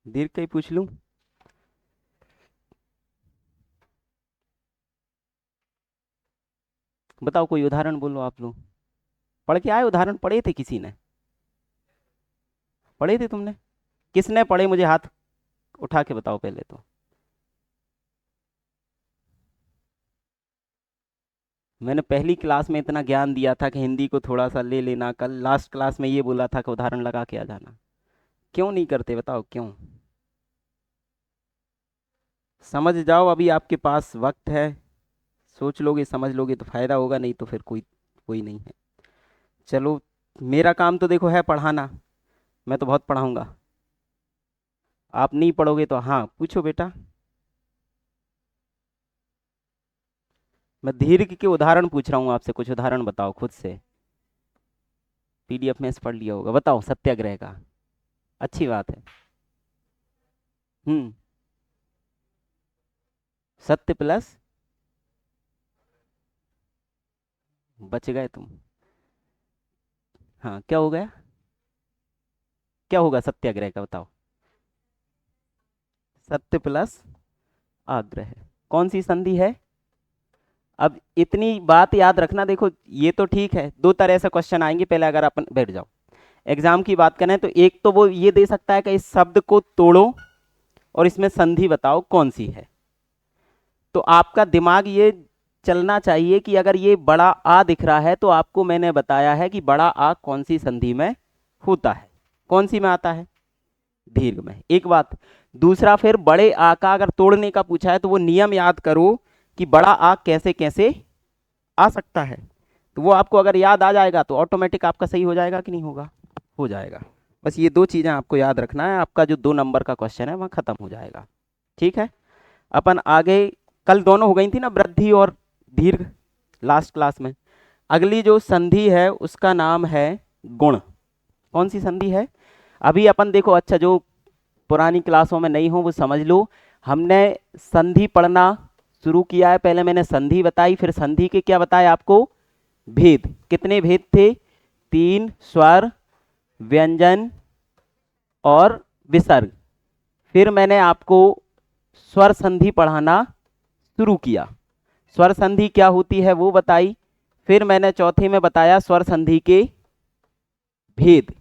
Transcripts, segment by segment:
दीर्घ का ही पूछ लूं? बताओ, कोई उदाहरण बोलो आप लोग। पढ़ के आए उदाहरण? पढ़े थे किसी ने? पढ़े थे तुमने? किसने पढ़े, मुझे हाथ उठा के बताओ पहले तो। मैंने पहली क्लास में इतना ज्ञान दिया था कि हिंदी को थोड़ा सा ले लेना, कल लास्ट क्लास में ये बोला था कि उदाहरण लगा के आ जाना। क्यों नहीं करते, बताओ क्यों? समझ जाओ, अभी आपके पास वक्त है। सोच लोगे समझ लोगे तो फायदा होगा, नहीं तो फिर कोई कोई नहीं है। चलो, मेरा काम तो देखो है पढ़ाना। मैं तो बहुत पढ़ाऊंगा। आप नहीं पढ़ोगे तो हाँ, पूछो बेटा। मैं दीर्घ के उदाहरण पूछ रहा हूँ आपसे, कुछ उदाहरण बताओ खुद से। पीडीएफ में से पढ़ लिया होगा, बताओ सत्याग्रह का। अच्छी बात है। हम्म। सत्य प्लस? बच गए तुम। हाँ, क्या हो गया? क्या होगा सत्याग्रह का, बताओ। सत्य प्लस आग्रह। कौन सी संधि है? अब इतनी बात याद रखना, देखो ये तो ठीक है, दो तरह से क्वेश्चन आएंगे। पहले अगर अपन बैठ जाओ, एग्जाम की बात करें तो एक तो वो ये दे सकता है कि इस शब्द को तोड़ो और इसमें संधि बताओ कौन सी है। तो आपका दिमाग ये चलना चाहिए कि अगर ये बड़ा आ दिख रहा है तो आपको मैंने बताया है कि बड़ा आ कौन सी संधि में होता है, कौन सी में आता है, दीर्घ में। एक बात। दूसरा, फिर बड़े आ का अगर तोड़ने का पूछा है तो वो नियम याद करो कि बड़ा आ कैसे कैसे आ सकता है। तो वो आपको अगर याद आ जाएगा तो ऑटोमेटिक आपका सही हो जाएगा कि नहीं होगा? हो जाएगा। बस ये दो चीजें आपको याद रखना है, आपका जो 2 नंबर का क्वेश्चन है वह खत्म हो जाएगा। ठीक है। अपन आगे। कल दोनों हो गई थी ना, वृद्धि और दीर्घ, लास्ट क्लास में। अगली जो संधि है उसका नाम है गुण। कौन सी संधि है? अभी अपन देखो, अच्छा जो पुरानी क्लासों में नहीं हो वो समझ लो। हमने संधि पढ़ना शुरू किया है। पहले मैंने संधि बताई, फिर संधि के क्या बताया आपको, भेद। कितने भेद थे? 3, स्वर, व्यंजन और विसर्ग। फिर मैंने आपको स्वर संधि पढ़ाना शुरू किया। स्वर संधि क्या होती है वो बताई। फिर मैंने चौथे में बताया स्वर संधि के भेद।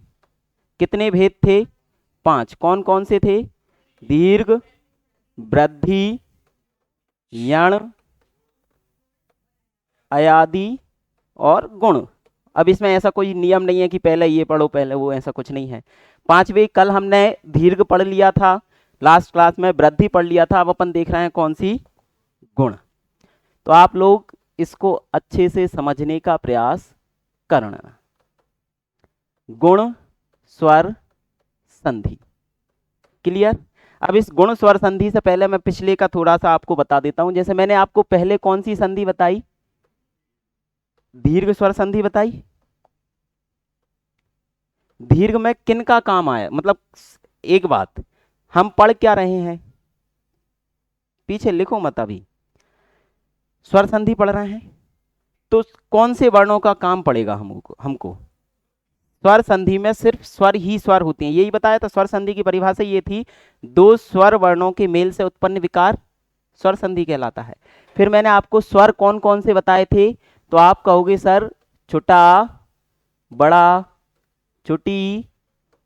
कितने भेद थे? 5। कौन कौन से थे? दीर्घ, वृद्धि, यण, अयादि और गुण। अब इसमें ऐसा कोई नियम नहीं है कि पहले ये पढ़ो पहले वो, ऐसा कुछ नहीं है। 5वें, कल हमने दीर्घ पढ़ लिया था, लास्ट क्लास में वृद्धि पढ़ लिया था। अब अपन देख रहे हैं कौन सी, गुण। तो आप लोग इसको अच्छे से समझने का प्रयास करना। गुण, स्वर, संधि। क्लियर? अब इस गुण स्वर संधि से पहले मैं पिछले का थोड़ा सा आपको बता देता हूं। जैसे मैंने आपको पहले कौन सी संधि बताई, दीर्घ स्वर संधि बताई। दीर्घ में किन का काम आया, मतलब एक बात, हम पढ़ क्या रहे हैं, पीछे लिखो मत अभी। स्वर संधि पढ़ रहे हैं तो कौन से वर्णों का काम पड़ेगा हमको हमको? स्वर संधि में सिर्फ स्वर ही स्वर होते हैं, यही बताया था। स्वर संधि की परिभाषा ये थी, दो स्वर वर्णों के मेल से उत्पन्न विकार स्वर संधि कहलाता है। फिर मैंने आपको स्वर कौन कौन से बताए थे, तो आप कहोगे सर छोटा, बड़ा, छोटी,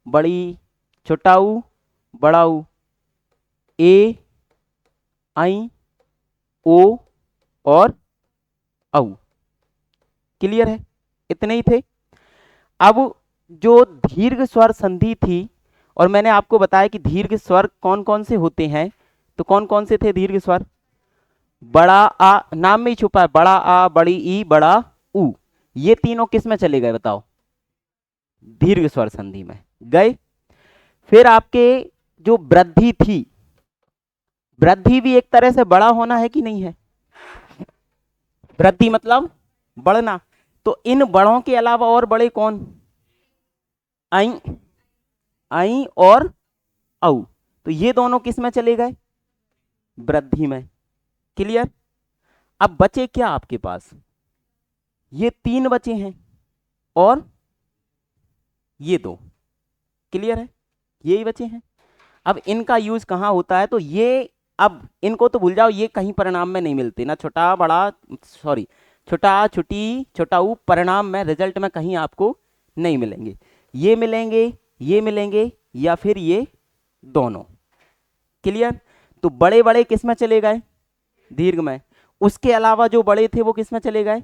बड़ी, छोटाऊ, बड़ाऊ, ए, आई, ओ और औ। क्लियर है? इतने ही थे। अब जो दीर्घ स्वर संधि थी, और मैंने आपको बताया कि दीर्घ स्वर कौन कौन से होते हैं, तो कौन कौन से थे दीर्घ स्वर? बड़ा आ, नाम में ही छुपा है, बड़ा आ, बड़ी ई, बड़ा ऊ। ये तीनों किस में चले गए बताओ? दीर्घ स्वर संधि में गए। फिर आपके जो वृद्धि थी, वृद्धि भी एक तरह से बड़ा होना है कि नहीं है? वृद्धि मतलब बढ़ना। तो इन बड़ों के अलावा और बड़े कौन? आई, आई और औ। तो ये दोनों किस में चले गए? वृद्धि में। क्लियर? अब बचे क्या आपके पास? ये 3 बचे हैं और ये 2। क्लियर है? यही बचे हैं। अब इनका यूज कहाँ होता है, तो ये, अब इनको तो भूल जाओ, ये कहीं परिणाम में नहीं मिलते ना, छोटा बड़ा, सॉरी, छोटा छोटी छोटा ऊ परिणाम में, रिजल्ट में कहीं आपको नहीं मिलेंगे। ये मिलेंगे, ये मिलेंगे, या फिर ये दोनों। क्लियर? तो बड़े बड़े किस में चले गए? दीर्घ में। उसके अलावा जो बड़े थे वो किस में चले गए?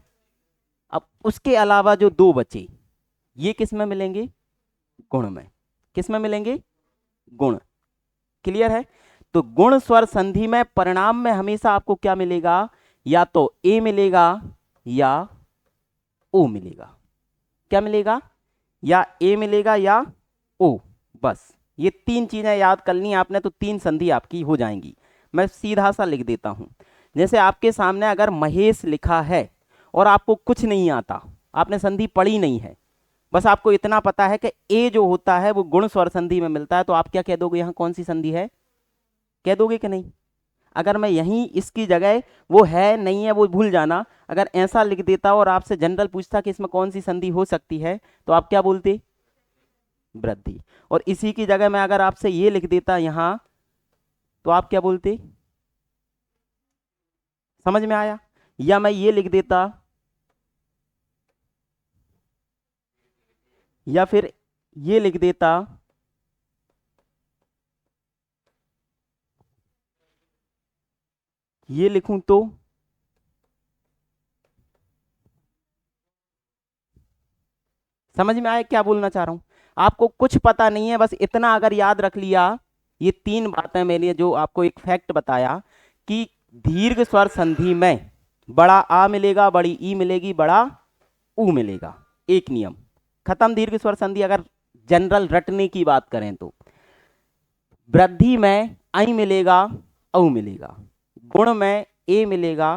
अब उसके अलावा जो दो बचे, ये किस में मिलेंगे? गुण में। किस में मिलेंगे? गुण। क्लियर है? तो गुण स्वर संधि में परिणाम में हमेशा आपको क्या मिलेगा? या तो ए मिलेगा या ओ मिलेगा। क्या मिलेगा? या ए मिलेगा या ओ। बस ये तीन चीजें याद कर ली आपने, तो तीन संधि आपकी हो जाएंगी। मैं सीधा सा लिख देता हूं। जैसे आपके सामने अगर महेश लिखा है और आपको कुछ नहीं आता, आपने संधि पढ़ी नहीं है, बस आपको इतना पता है कि ए जो होता है वो गुण स्वर संधि में मिलता है, तो आप क्या कह दोगे? यहां कौन सी संधि है? कह दोगे कि नहीं? अगर मैं यहीं इसकी जगह वो है नहीं है वो भूल जाना, अगर ऐसा लिख देता और आपसे जनरल पूछता कि इसमें कौन सी संधि हो सकती है, तो आप क्या बोलते? वृद्धि। और इसी की जगह मैं अगर आपसे ये लिख देता यहां, तो आप क्या बोलते? समझ में आया? या मैं ये लिख देता, या फिर ये लिख देता, ये लिखूं तो? समझ में आया क्या बोलना चाह रहा हूं? आपको कुछ पता नहीं है, बस इतना अगर याद रख लिया, ये तीन बातें मैंने जो आपको एक फैक्ट बताया कि दीर्घ स्वर संधि में बड़ा आ मिलेगा, बड़ी ई मिलेगी, बड़ा ऊ मिलेगा। एक नियम खत्म। दीर्घ स्वर संधि अगर जनरल रटने की बात करें तो वृद्धि में आई मिलेगा, औ मिलेगा, गुण में ए मिलेगा,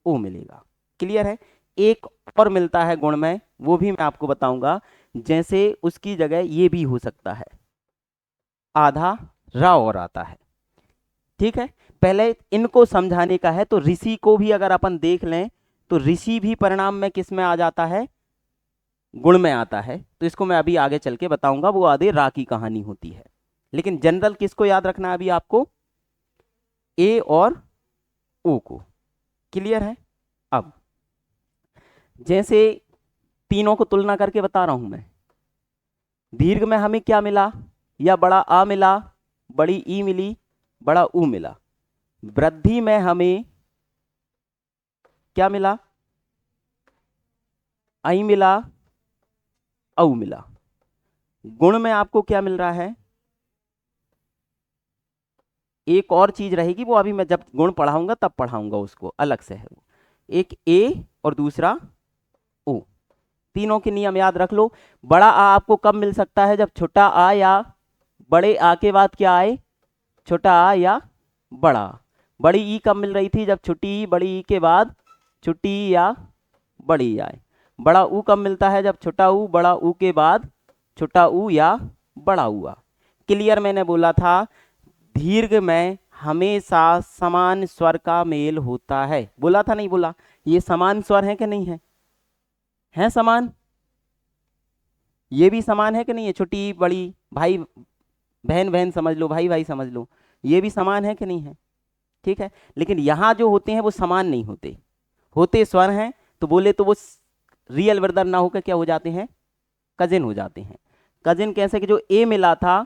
ओ मिलेगा। क्लियर है? एक और मिलता है गुण में, वो भी मैं आपको बताऊंगा। जैसे उसकी जगह ये भी हो सकता है, आधा रा और आता है। ठीक है? पहले इनको समझाने का है, तो ऋषि को भी अगर अपन देख लें तो ऋषि भी परिणाम में किस में आ जाता है? गुण में आता है। तो इसको मैं अभी आगे चल के बताऊंगा, वो आधे रा की कहानी होती है। लेकिन जनरल किसको याद रखना है अभी आपको? ए और ओ को। क्लियर है? अब जैसे तीनों को तुलना करके बता रहा हूं मैं। दीर्घ में हमें क्या मिला? या बड़ा आ मिला, बड़ी ई मिली, बड़ा ऊ मिला। वृद्धि में हमें क्या मिला? आई मिला, औ मिला। गुण में आपको क्या मिल रहा है? एक और चीज रहेगी, वो अभी मैं जब गुण पढ़ाऊंगा तब पढ़ाऊंगा, उसको अलग से है वो। एक ए और दूसरा ओ। तीनों के नियम याद रख लो। बड़ा आ आपको कब मिल सकता है? जब छोटा आ या बड़े आ के बाद क्या आए? छोटा आ या बड़ा। बड़ी ई कब मिल रही थी? जब छोटी ई बड़ी ई के बाद छोटी ई या बड़ी ई आए। बड़ा ऊ कब मिलता है? जब छोटा ऊ बड़ा ऊ के बाद छोटा ऊ या बड़ा ऊ आ। क्लियर? मैंने बोला था दीर्घ में हमेशा समान स्वर का मेल होता है। बोला था नहीं बोला? ये समान स्वर है कि नहीं है? है समान? ये भी समान है कि नहीं है? छोटी बड़ी, भाई बहन बहन समझ लो, भाई भाई समझ लो, ये भी समान है कि नहीं है? ठीक है? लेकिन यहां जो होते हैं वो समान नहीं होते, होते स्वर हैं। तो बोले तो वो रियल ब्रदर ना होकर क्या हो जाते हैं? कजिन हो जाते हैं। कजिन कैसे? कि जो ए मिला था,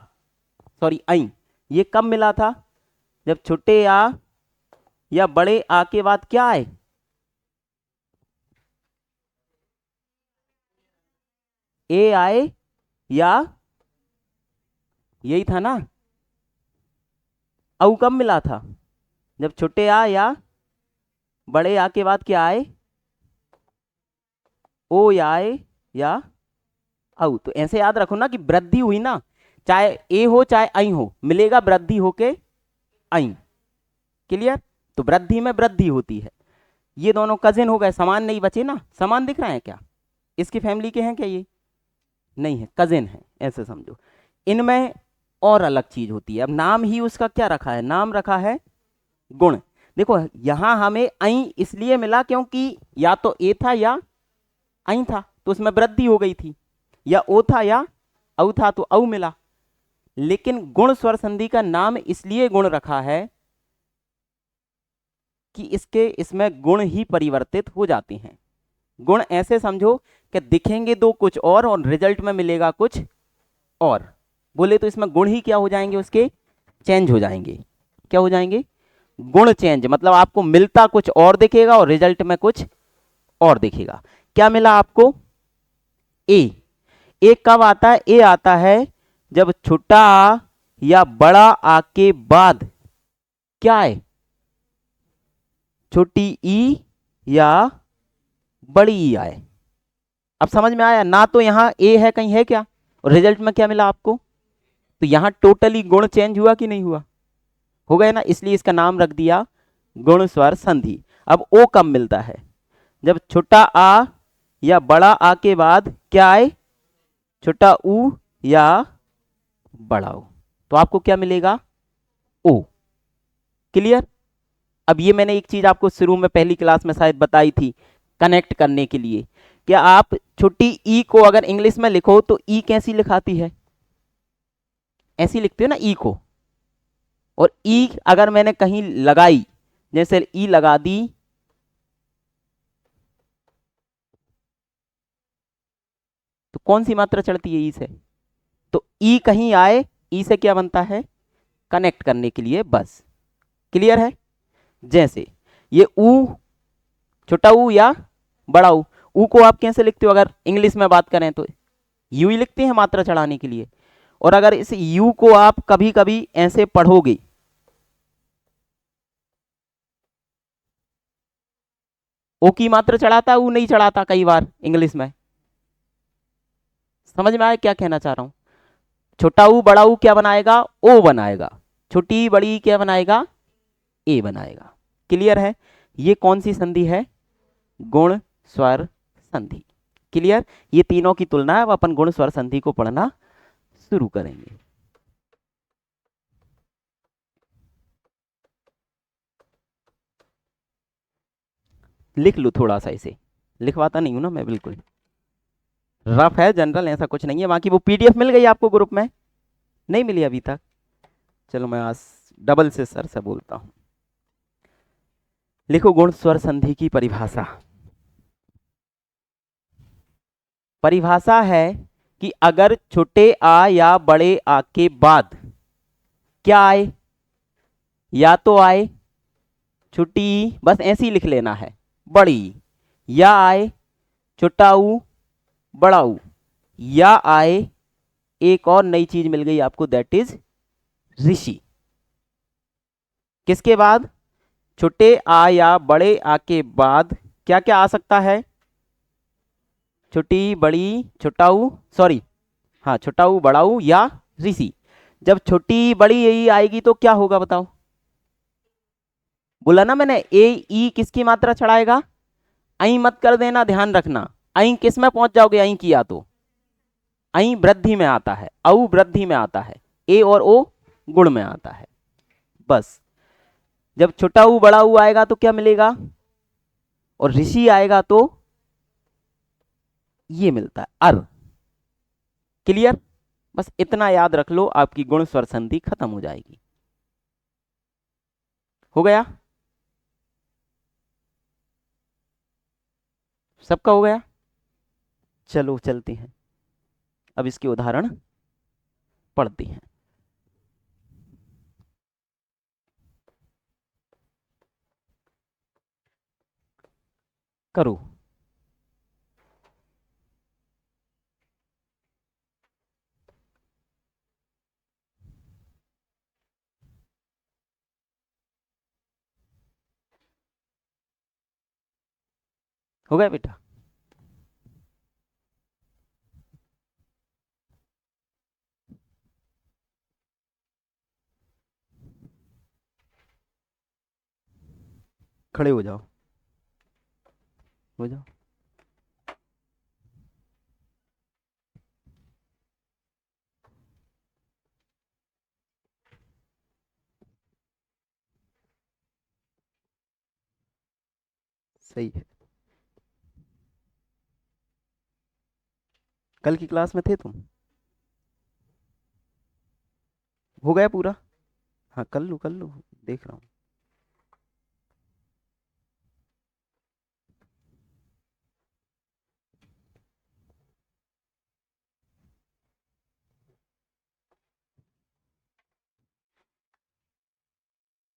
सॉरी आई, ये कब मिला था? जब छोटे आ या बड़े आ के बाद क्या आए? ए आए या, यही था ना? औ कब मिला था? जब छोटे आ या बड़े आ के बाद क्या आए? ओ या आए या औ। तो ऐसे याद रखो ना कि वृद्धि हुई ना, चाहे ए हो चाहे आई हो, मिलेगा वृद्धि होके आई। क्लियर? तो वृद्धि में वृद्धि होती है। ये दोनों कजिन हो गए, समान नहीं बचे ना? समान दिख रहे हैं क्या? इसकी फैमिली के हैं क्या? ये नहीं है, कजिन है, ऐसे समझो। इनमें और अलग चीज होती है। अब नाम ही उसका क्या रखा है? नाम रखा है गुण। देखो यहां हमें आई इसलिए मिला क्योंकि या तो ए था या आई था, तो उसमें वृद्धि हो गई थी, या ओ था या औ था, तो औ मिला। लेकिन गुण स्वर संधि का नाम इसलिए गुण रखा है कि इसमें गुण ही परिवर्तित हो जाते हैं। गुण ऐसे समझो कि दिखेंगे दो कुछ और रिजल्ट में मिलेगा कुछ और। बोले तो इसमें गुण ही क्या हो जाएंगे, उसके चेंज हो जाएंगे। क्या हो जाएंगे? गुण चेंज, मतलब आपको मिलता कुछ और दिखेगा और रिजल्ट में कुछ और दिखेगा। क्या मिला आपको? ए। ए कब आता है? ए आता है जब छोटा आ या बड़ा आ के बाद क्या है? छोटी ई या बड़ी ई आए। अब समझ में आया ना? तो यहां ए है, कहीं है क्या? और रिजल्ट में क्या मिला आपको? तो यहां टोटली गुण चेंज हुआ कि नहीं हुआ? हो गया ना, इसलिए इसका नाम रख दिया गुण स्वर संधि। अब ओ कब मिलता है? जब छोटा आ या बड़ा आ के बाद क्या आए? छोटा ऊ या बड़ा ऊ। तो आपको क्या मिलेगा? ओ। क्लियर? अब ये मैंने एक चीज आपको शुरू में पहली क्लास में शायद बताई थी कनेक्ट करने के लिए। क्या आप छोटी ई को अगर इंग्लिश में लिखो तो ई कैसी लिखाती है? ऐसी लिखते हो ना ई को। और ई अगर मैंने कहीं लगाई, जैसे ई लगा दी, तो कौन सी मात्रा चढ़ती है ई से? तो ई कहीं आए, ई से क्या बनता है? कनेक्ट करने के लिए बस। क्लियर है? जैसे ये ऊ, छोटा ऊ या बड़ा ऊ को आप कैसे लिखते हो? अगर इंग्लिश में बात करें तो यू ही लिखते हैं मात्रा चढ़ाने के लिए। और अगर इस यू को आप कभी कभी ऐसे पढ़ोगे, ओ की मात्रा चढ़ाता, ऊ नहीं चढ़ाता कई बार इंग्लिश में। समझ में आया क्या कहना चाह रहा हूं? छोटा ऊ बड़ा ऊ क्या बनाएगा? ओ बनाएगा। छोटी बड़ी क्या बनाएगा? ए बनाएगा। क्लियर है? ये कौन सी संधि है? गुण स्वर संधि। क्लियर? ये तीनों की तुलना है। अब अपन गुण स्वर संधि को पढ़ना शुरू करेंगे। लिख लूँ थोड़ा सा इसे, लिखवाता नहीं हूं ना मैं, बिल्कुल रफ है, जनरल ऐसा कुछ नहीं है। बाकी वो पीडीएफ मिल गई आपको ग्रुप में? नहीं मिली अभी तक? चलो मैं आज डबल से सर से बोलता हूं। लिखो गुण स्वर संधि की परिभाषा। परिभाषा है कि अगर छोटे आ या बड़े आ के बाद क्या आए? या तो आए छोटी ई, बस ऐसे ही लिख लेना है, बड़ी ई, या आए छोटा ऊ बड़ा ऊ, या आए एक और नई चीज मिल गई आपको, दैट इज ऋषि। किसके बाद? छोटे आ या बड़े आ के बाद क्या क्या आ सकता है? छोटी बड़ी छोटा ऊ, सॉरी, हाँ छोटा ऊ बड़ा ऊ या ऋषि। जब छोटी बड़ी यही आएगी तो क्या होगा बताओ? बोला ना मैंने, ए ई किसकी मात्रा चढ़ाएगा? आई मत कर देना, ध्यान रखना। आई किस में पहुंच जाओगे? आई किया तो आई वृद्धि में आता है, औ वृद्धि में आता है, ए और ओ गुण में आता है। बस जब छोटा ऊ बड़ा ऊ आएगा तो क्या मिलेगा? और ऋषि आएगा तो ये मिलता है अर। क्लियर? बस इतना याद रख लो, आपकी गुण स्वर संधि खत्म हो जाएगी। हो गया? सबका हो गया? चलो चलते हैं, अब इसके उदाहरण पढ़ते हैं। करो। हो गया बेटा? खड़े हो जाओ, हो जाओ। सही है। कल की क्लास में थे तुम? हो गया पूरा? हाँ कर लूँ कर लूँ, देख रहा हूँ।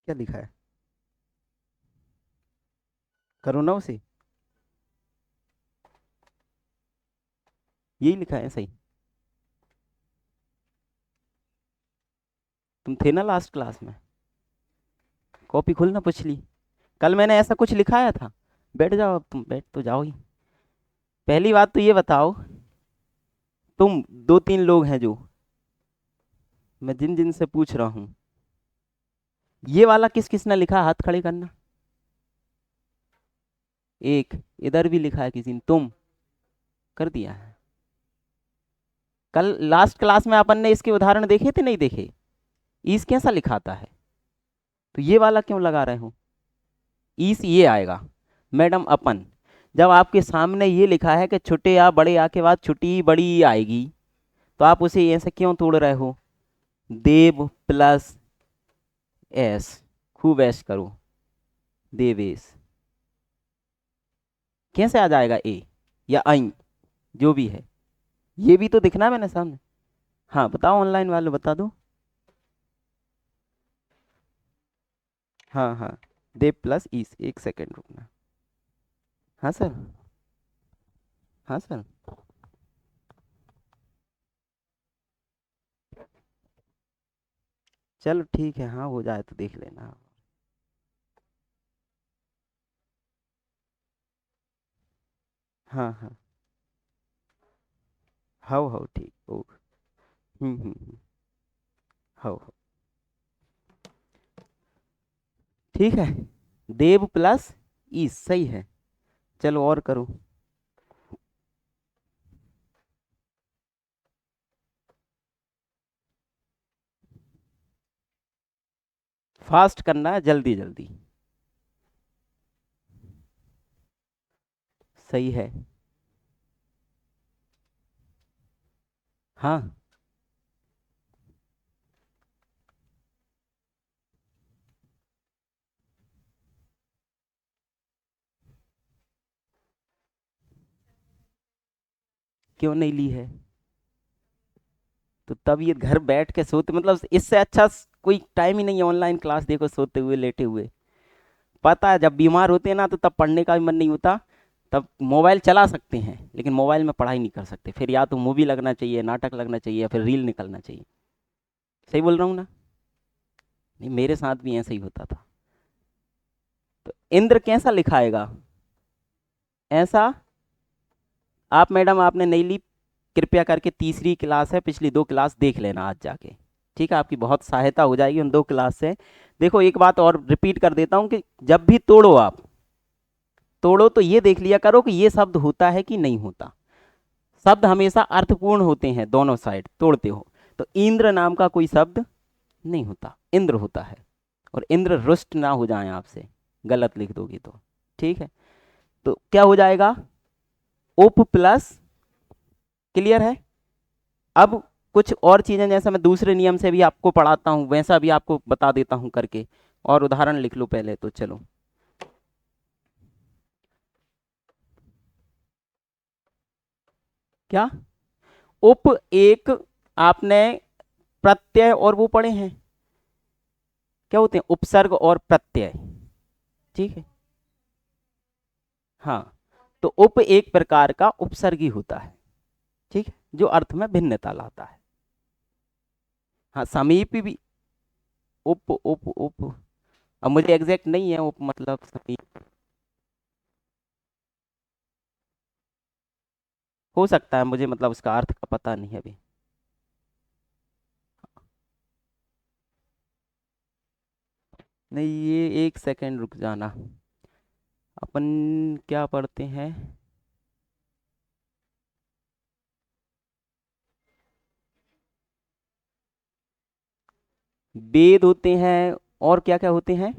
क्या लिखा है? करो ना उसे। यही लिखा है सही? तुम थे ना लास्ट क्लास में? कॉपी खोलना पिछली। कल मैंने ऐसा कुछ लिखाया था? बैठ जाओ, अब तुम बैठ तो जाओ ही। पहली बात तो ये बताओ, तुम दो तीन लोग हैं जो, मैं जिन जिन से पूछ रहा हूँ, ये वाला किस किस ने लिखा? हाथ खड़े करना। एक। इधर भी लिखा है किसी ने, तुम कर दिया है। कल लास्ट क्लास में अपन ने इसके उदाहरण देखे थे नहीं देखे? ईस कैसा लिखाता है? तो ये वाला क्यों लगा रहे हो? ईस ये आएगा। मैडम अपन, जब आपके सामने ये लिखा है कि छोटे या बड़े आ के बाद छुट्टी बड़ी ई आएगी, तो आप उसे ऐसे क्यों तोड़ रहे हो? देव प्लस एस, खूब ऐश करो, देवेश। कैसे आ जाएगा ए या आई, जो भी है? ये भी तो दिखना है मैंने सामने। हाँ बताओ, ऑनलाइन वाले बता दो। हाँ हाँ, देव प्लस ईस, एक सेकेंड रुकना। हाँ सर। हाँ सर। चलो ठीक है, हाँ हो जाए तो देख लेना। हाँ हाँ। हाउ हाउ ठीक ओ। How how. ठीक है, देव प्लस ईस सही है। चलो और करो। फास्ट करना है, जल्दी जल्दी। सही है। हाँ। क्यों नहीं ली है? तो तब ये घर बैठ के सोते, मतलब इससे अच्छा कोई टाइम ही नहीं है ऑनलाइन क्लास देखो, सोते हुए लेटे हुए। पता है जब बीमार होते हैं ना, तो तब पढ़ने का भी मन नहीं होता। तब मोबाइल चला सकते हैं, लेकिन मोबाइल में पढ़ाई नहीं कर सकते। फिर या तो मूवी लगना चाहिए, नाटक लगना चाहिए, या फिर रील निकलना चाहिए। सही बोल रहा हूँ ना? नहीं, मेरे साथ भी ऐसा ही होता था। तो इंद्र कैसा लिखाएगा? ऐसा। आप मैडम आपने नहीं ली, कृपया करके तीसरी क्लास है, पिछली दो क्लास देख लेना आज जाके। ठीक है, आपकी बहुत सहायता हो जाएगी उन दो क्लास से। देखो एक बात और रिपीट कर देता हूँ कि जब भी तोड़ो आप, तोड़ो तो ये देख लिया करो कि ये शब्द होता है कि नहीं होता। शब्द हमेशा अर्थपूर्ण होते हैं, दोनों साइड तोड़ते हो। तो इंद्र नाम का कोई शब्द नहीं होता, इंद्र होता है। और इंद्र रुष्ट ना हो जाए आपसे, गलत लिख दोगे तो। ठीक है, तो क्या हो जाएगा? उप प्लस। क्लियर है? अब कुछ और चीजें, जैसे मैं दूसरे नियम से भी आपको पढ़ाता हूँ, वैसा भी आपको बता देता हूँ करके। और उदाहरण लिख लो पहले तो, चलो। क्या? उप एक। आपने प्रत्यय और वो पढ़े हैं, क्या होते हैं, उपसर्ग और प्रत्यय। ठीक है। हाँ, तो उप एक प्रकार का उपसर्गी होता है। ठीक है, जो अर्थ में भिन्नता लाता है। हाँ, समीप भी। उप उप उप। अब मुझे एग्जैक्ट नहीं है उप मतलब समीप। हो सकता है, मुझे मतलब उसका अर्थ का पता नहीं है अभी। नहीं, ये एक सेकंड रुक जाना। अपन क्या पढ़ते हैं? वेद होते हैं, और क्या क्या होते हैं?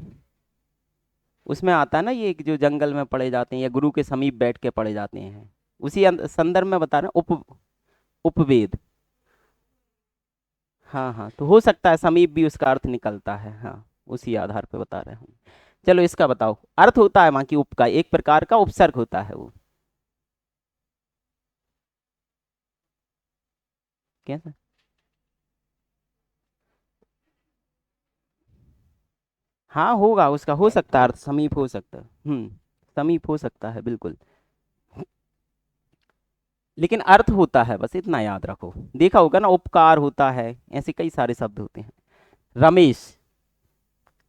उसमें आता है ना ये कि जो जंगल में पढ़े जाते हैं या गुरु के समीप बैठ के पढ़े जाते हैं। उसी संदर्भ में बता रहे हैं, उप उपवेद। हाँ हाँ, तो हो सकता है समीप भी उसका अर्थ निकलता है, हाँ उसी आधार पे बता रहे हूँ। चलो इसका बताओ, अर्थ होता है वहाँ की उप का, एक प्रकार का उपसर्ग होता है वो। कैसा? हाँ होगा, उसका हो सकता है अर्थ समीप हो सकता है, समीप हो सकता है बिल्कुल। लेकिन अर्थ होता है, बस इतना याद रखो। देखा होगा ना, उपकार होता है, ऐसे कई सारे शब्द होते हैं। रमेश,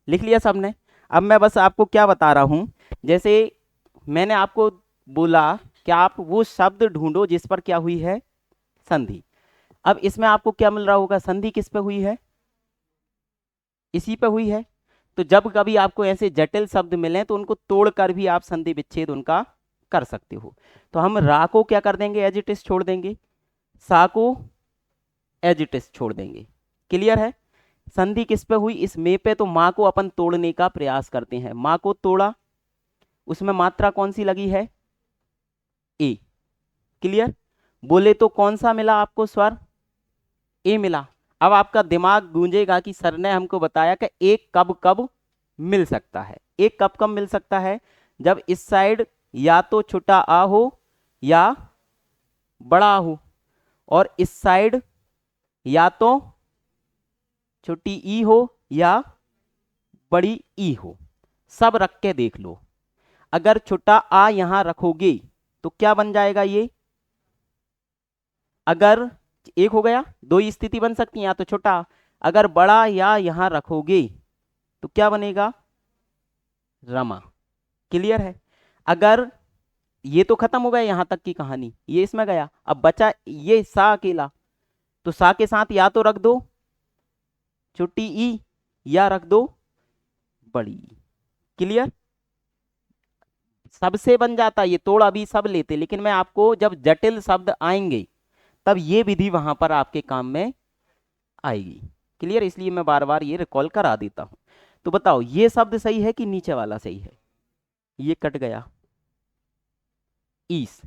लिख लिया सबने? अब मैं बस आपको क्या बता रहा हूं, जैसे मैंने आपको बोला कि आप वो शब्द ढूंढो जिस पर क्या हुई है, संधि। अब इसमें आपको क्या मिल रहा होगा, संधि किस पे हुई है, इसी पे हुई है। तो जब कभी आपको ऐसे जटिल शब्द मिले तो उनको तोड़कर भी आप संधि विच्छेद उनका कर सकते हो। तो हम रा को क्या कर देंगे, एज इट इज छोड़ देंगे, सा को एज इट इज छोड़ देंगे। क्लियर है? संधि किस पे हुई, इस में पे, तो माँ को अपन तोड़ने का प्रयास करते हैं, माँ को तोड़ा, उसमें मात्रा कौन सी लगी है, ए। क्लियर? बोले तो कौन सा मिला आपको स्वर, ए मिला। अब आपका दिमाग गूंजेगा कि सर ने हमको बताया कि एक कब कब मिल सकता है। एक कब कब मिल सकता है, जब इस साइड या तो छोटा आ हो या बड़ा आ हो, और इस साइड या तो छोटी ई हो या बड़ी ई हो। सब रख के देख लो, अगर छोटा आ यहां रखोगे तो क्या बन जाएगा ये, अगर एक हो गया, दो ही स्थिति बन सकती है, या तो छोटा, अगर बड़ा या यहां रखोगे तो क्या बनेगा, रमा। क्लियर है? अगर ये तो खत्म हो गया यहां तक की कहानी, ये इसमें गया, अब बचा ये सा अकेला, तो सा के साथ या तो रख दो छोटी ई या रख दो बड़ी ई। क्लियर? सबसे बन जाता, ये तोड़ अभी सब लेते, लेकिन मैं आपको जब जटिल शब्द आएंगे तब ये विधि वहां पर आपके काम में आएगी। क्लियर? इसलिए मैं बार बार ये रिकॉल करा देता हूं। तो बताओ ये शब्द सही है कि नीचे वाला सही है, ये कट गया, ईस।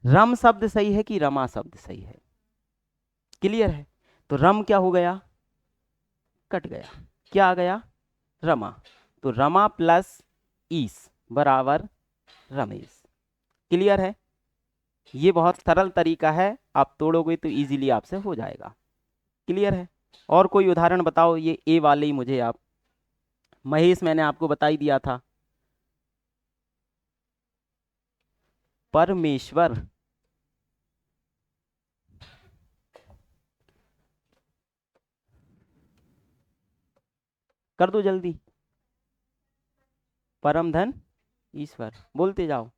रम शब्द सही है कि रमा शब्द सही है? क्लियर है? तो रम क्या हो गया, कट गया, क्या आ गया, रमा। तो रमा प्लस ईस बराबर रमेश। क्लियर है? ये बहुत सरल तरीका है, आप तोड़ोगे तो इजीली आपसे हो जाएगा। क्लियर है? और कोई उदाहरण बताओ, ये ए वाले ही मुझे आप, महेश मैंने आपको बता ही दिया था। परमेश्वर, कर दो जल्दी। परम धन ईश्वर, बोलते जाओ,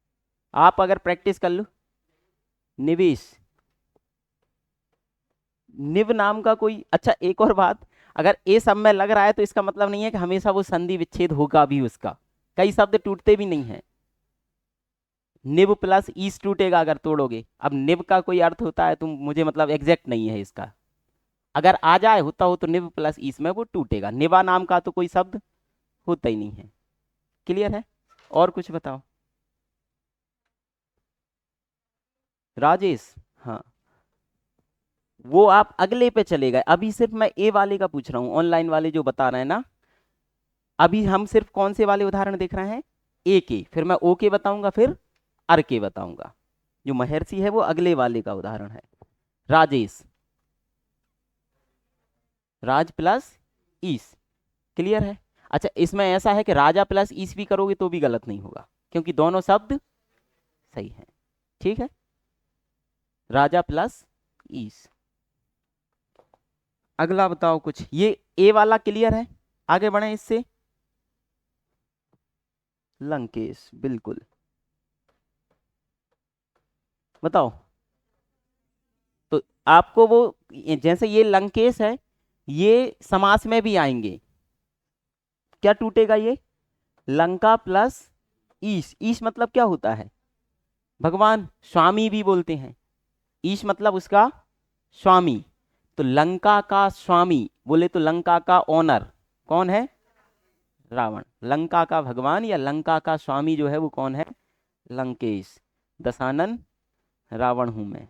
आप अगर प्रैक्टिस कर लो। निवेश, निव नाम का कोई, अच्छा एक और बात, अगर ए सब में लग रहा है तो इसका मतलब नहीं है कि हमेशा वो संधि विच्छेद होगा भी उसका, कई शब्द टूटते भी नहीं है। निब प्लस ईस टूटेगा अगर तोड़ोगे, अब निब का कोई अर्थ होता है तो मुझे मतलब एग्जैक्ट नहीं है इसका, अगर आ जाए होता हो तो निब प्लस ईस में वो टूटेगा, निबा नाम का तो कोई शब्द होता ही नहीं है। क्लियर है? और कुछ बताओ। राजेश, हाँ वो आप अगले पे चले गए, अभी सिर्फ मैं ए वाले का पूछ रहा हूँ, ऑनलाइन वाले जो बता रहे हैं ना, अभी हम सिर्फ कौन से वाले उदाहरण देख रहे हैं, ए के, फिर मैं ओ के बताऊंगा, फिर अर के बताऊंगा। जो महर्षि है वो अगले वाले का उदाहरण है। राजेश, राज प्लस ईस। क्लियर है? अच्छा इसमें ऐसा है कि राजा प्लस ईस भी करोगे तो भी गलत नहीं होगा, क्योंकि दोनों शब्द सही हैं। ठीक है, राजा प्लस ईस। अगला बताओ कुछ, ये ए वाला क्लियर है, आगे बढ़े इससे। लंकेश, बिल्कुल, बताओ। तो आपको वो, जैसे ये लंकेश है, ये समास में भी आएंगे, क्या टूटेगा ये, लंका प्लस ईश। ईश मतलब क्या होता है, भगवान, स्वामी भी बोलते हैं, ईश मतलब उसका स्वामी। तो लंका का स्वामी बोले तो लंका का ओनर कौन है, रावण। लंका का भगवान या लंका का स्वामी जो है वो कौन है, लंकेश। दशानन रावण हूं मैं।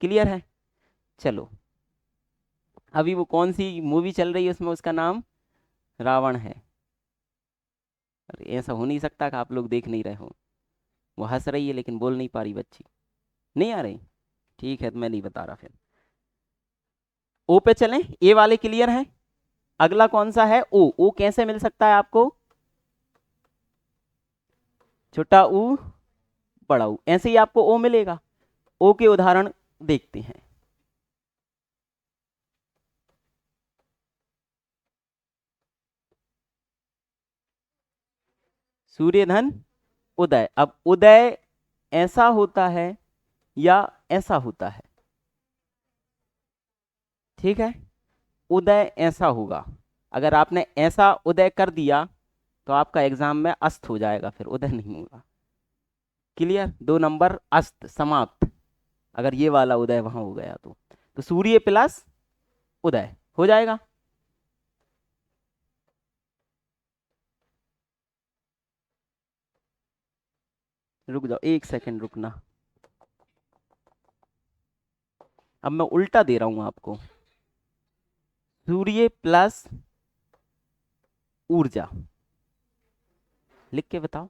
क्लियर है? चलो, अभी वो कौन सी मूवी चल रही है उसमें उसका नाम रावण है। अरे ऐसा हो नहीं सकता कि आप लोग देख नहीं रहे हो। वो हंस रही है लेकिन बोल नहीं पा रही बच्ची। नहीं आ रही, ठीक है तो मैं नहीं बता रहा फिर। ओ पे चलें, ए वाले क्लियर हैं। अगला कौन सा है, ओ। ओ कैसे मिल सकता है आपको, छोटा ऊ बड़ा ऊ, ऐसे ही आपको ओ मिलेगा। ओ के उदाहरण देखते हैं। सूर्य धन उदय। अब उदय ऐसा होता है या ऐसा होता है, ठीक है। उदय ऐसा होगा, अगर आपने ऐसा उदय कर दिया तो आपका एग्जाम में अस्त हो जाएगा, फिर उदय नहीं होगा। क्लियर, 2 नंबर अस्त समाप्त, अगर ये वाला उदय वहां हो गया तो सूर्य प्लस उदय हो जाएगा। रुक जाओ, 1 सेकंड रुकना। अब मैं उल्टा दे रहा हूं आपको, सूर्य प्लस ऊर्जा, लिख के बताओ।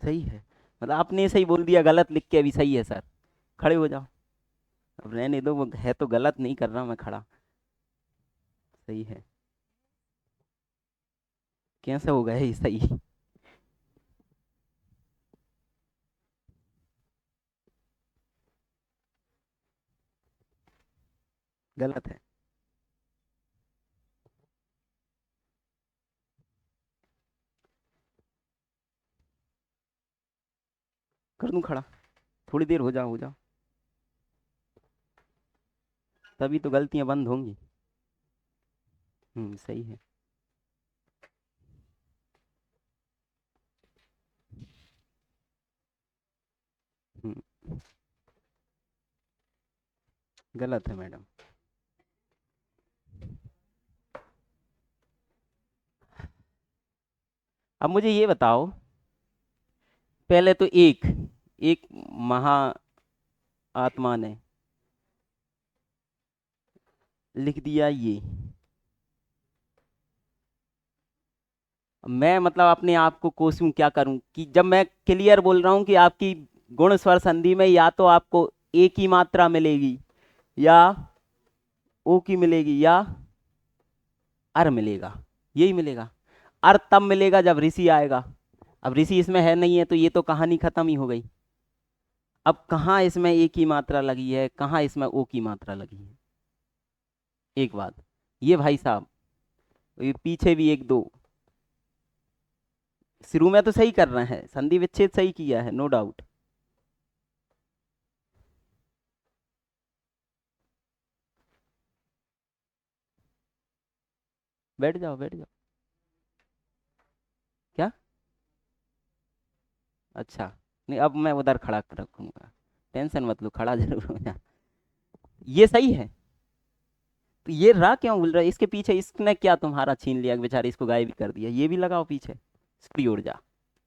सही है, मतलब आपने सही बोल दिया, गलत लिख के अभी सही है सर। खड़े हो जाओ, अब रहने दो, वो है तो गलत, नहीं कर रहा मैं खड़ा। सही है, कैसे हो गया ये सही। गलत है। कर दूं खड़ा, थोड़ी देर हो जाओ, तभी तो गलतियां बंद होंगी। सही है। हम्म, गलत है मैडम। अब मुझे ये बताओ, पहले तो एक एक महा आत्मा ने लिख दिया ये। मैं मतलब अपने आप को कोसूं, क्या करूं कि जब मैं क्लियर बोल रहा हूं कि आपकी गुण स्वर संधि में या तो आपको ए की मात्रा मिलेगी या ओ की मिलेगी या अर मिलेगा, यही मिलेगा। अर तब मिलेगा जब ऋषि आएगा। अब ऋषि इसमें है नहीं है तो ये तो कहानी खत्म ही हो गई। अब कहाँ इसमें ए की मात्रा लगी है, कहाँ इसमें ओ की मात्रा लगी है। एक बात ये भाई साहब, ये पीछे भी एक दो, शुरू में तो सही कर रहे हैं, संधि विच्छेद सही किया है, नो डाउट। बैठ जाओ बैठ जाओ। क्या, अच्छा, नहीं अब मैं उधर खड़ा कर रखूंगा, टेंशन मत लो, खड़ा जरूर हो जा। ये सही है, तो ये रा क्यों बोल रहा है, इसके पीछे इसने क्या तुम्हारा छीन लिया बेचारे, इसको गायब भी कर दिया, ये भी लगाओ पीछे। स्त्री ऊर्जा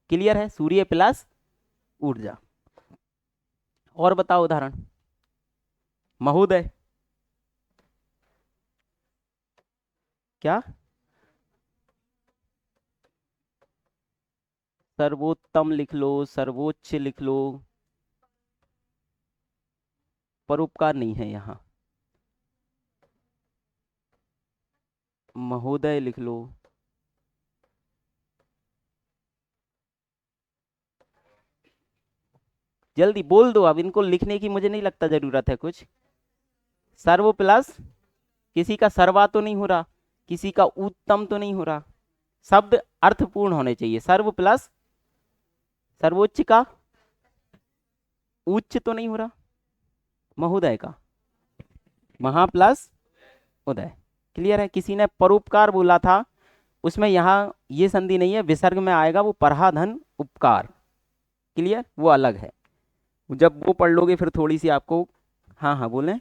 क्लियर है, सूर्य प्लस ऊर्जा। और बताओ उदाहरण। महोदय, क्या, सर्वोत्तम लिख लो, सर्वोच्च लिख लो, परोपकार नहीं है यहाँ। महोदय लिख लो। जल्दी बोल दो, अब इनको लिखने की मुझे नहीं लगता जरूरत है कुछ। सर्व प्लस, किसी का सर्वा तो नहीं हो रहा, किसी का उत्तम तो नहीं हो रहा, शब्द अर्थपूर्ण होने चाहिए। सर्व प्लस सर्वोच्च का उच्च तो नहीं हो रहा, महोदय का महा प्लस उदय। क्लियर है, किसी ने परोपकार बोला था, उसमें यहाँ ये संधि नहीं है, विसर्ग में आएगा वो पराधन उपकार। क्लियर, वो अलग है, जब वो पढ़ लोगे फिर थोड़ी सी आपको हाँ हाँ बोलें।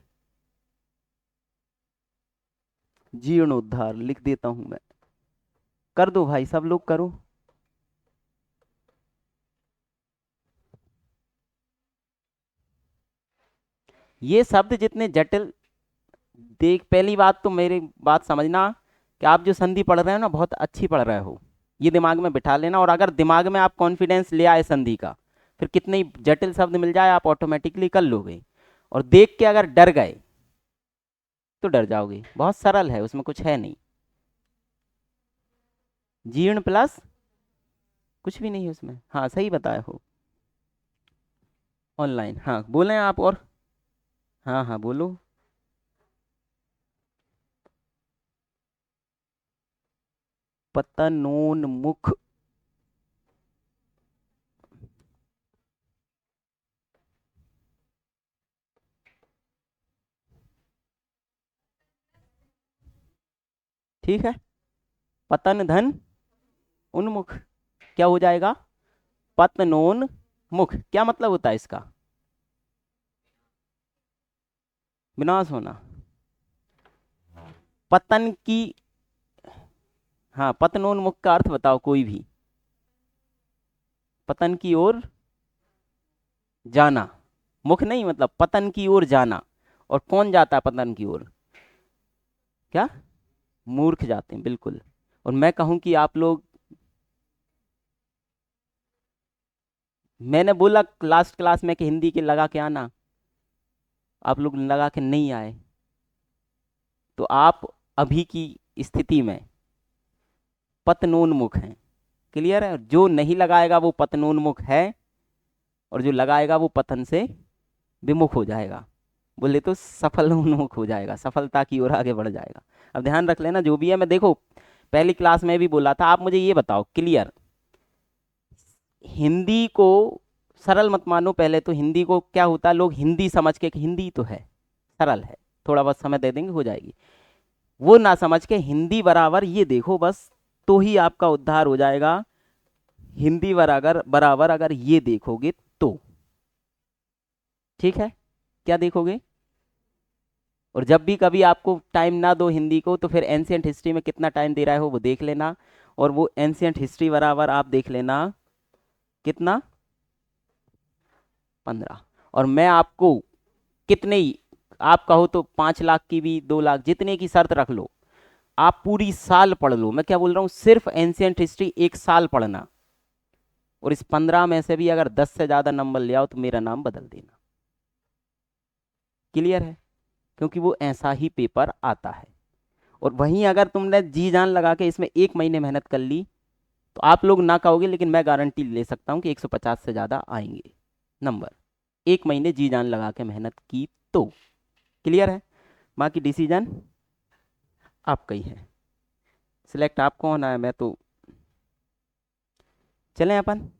जीर्णोद्धार लिख देता हूं मैं। कर दो भाई, सब लोग करो। ये शब्द जितने जटिल, देख पहली बात तो मेरी बात समझना कि आप जो संधि पढ़ रहे हो ना बहुत अच्छी पढ़ रहे हो, ये दिमाग में बिठा लेना। और अगर दिमाग में आप कॉन्फिडेंस ले आए संधि का, फिर कितने ही जटिल शब्द मिल जाए आप ऑटोमेटिकली कर लोगे। और देख के अगर डर गए तो डर जाओगे, बहुत सरल है, उसमें कुछ है नहीं। जीर्ण प्लस कुछ भी नहीं है उसमें, हाँ सही बताए हो। ऑनलाइन, हाँ बोलें आप और। हाँ हाँ बोलो। पतनोन्मुख। ठीक है। पतन धन उन्मुख, क्या हो जाएगा? पतनोन्मुख क्या मतलब होता है इसका? विनाश होना। पतन की, हाँ पतनोन्मुख का अर्थ बताओ कोई भी। पतन की ओर जाना, मुख नहीं मतलब पतन की ओर जाना। और कौन जाता है पतन की ओर? क्या? मूर्ख जाते हैं, बिल्कुल। और मैं कहूं कि आप लोग, मैंने बोला लास्ट क्लास में कि हिंदी के लगा के आना, आप लोग लगा के नहीं आए। तो आप अभी की स्थिति में पतनोन्मुख हैं। क्लियर है? जो नहीं लगाएगा वो पतनोन्मुख है, और जो लगाएगा वो पतन से विमुख हो जाएगा। बोले तो सफल उन्मुख हो जाएगा, सफलता की ओर आगे बढ़ जाएगा। अब ध्यान रख लेना जो भी है। मैं देखो पहली क्लास में भी बोला था, आप मुझे ये बताओ क्लियर, हिंदी को सरल मत मानो। पहले तो हिंदी को क्या होता है, लोग हिंदी समझ के कि हिंदी तो है सरल है, थोड़ा बहुत समय दे देंगे हो जाएगी, वो ना समझ के हिंदी बराबर ये देखो बस, तो ही आपका उद्धार हो जाएगा। हिंदी बराबर बराबर अगर ये देखोगे तो, ठीक है, क्या देखोगे? और जब भी कभी आपको टाइम ना दो हिंदी को, तो फिर एंशियंट हिस्ट्री में कितना टाइम दे रहा है हो वो देख लेना। और वो एंशियंट हिस्ट्री बराबर आप देख लेना कितना, 15। और मैं आपको कितने ही, आप कहो तो 5 लाख की भी, 2 लाख, जितने की शर्त रख लो, आप पूरी साल पढ़ लो। मैं क्या बोल रहा हूँ, सिर्फ एंशियंट हिस्ट्री एक साल पढ़ना। और इस 15 में से भी अगर 10 से ज्यादा नंबर ले आओ तो मेरा नाम बदल देना। क्लियर है? क्योंकि वो ऐसा ही पेपर आता है। और वहीं अगर तुमने जी जान लगा के इसमें 1 महीने मेहनत कर ली, तो आप लोग ना कहोगे, लेकिन मैं गारंटी ले सकता हूँ कि 150 से ज़्यादा आएंगे नंबर। 1 महीने जी जान लगा के मेहनत की तो। क्लियर है? बाकी डिसीजन आपका ही है, सिलेक्ट आपको होना है। मैं तो चलें अपन,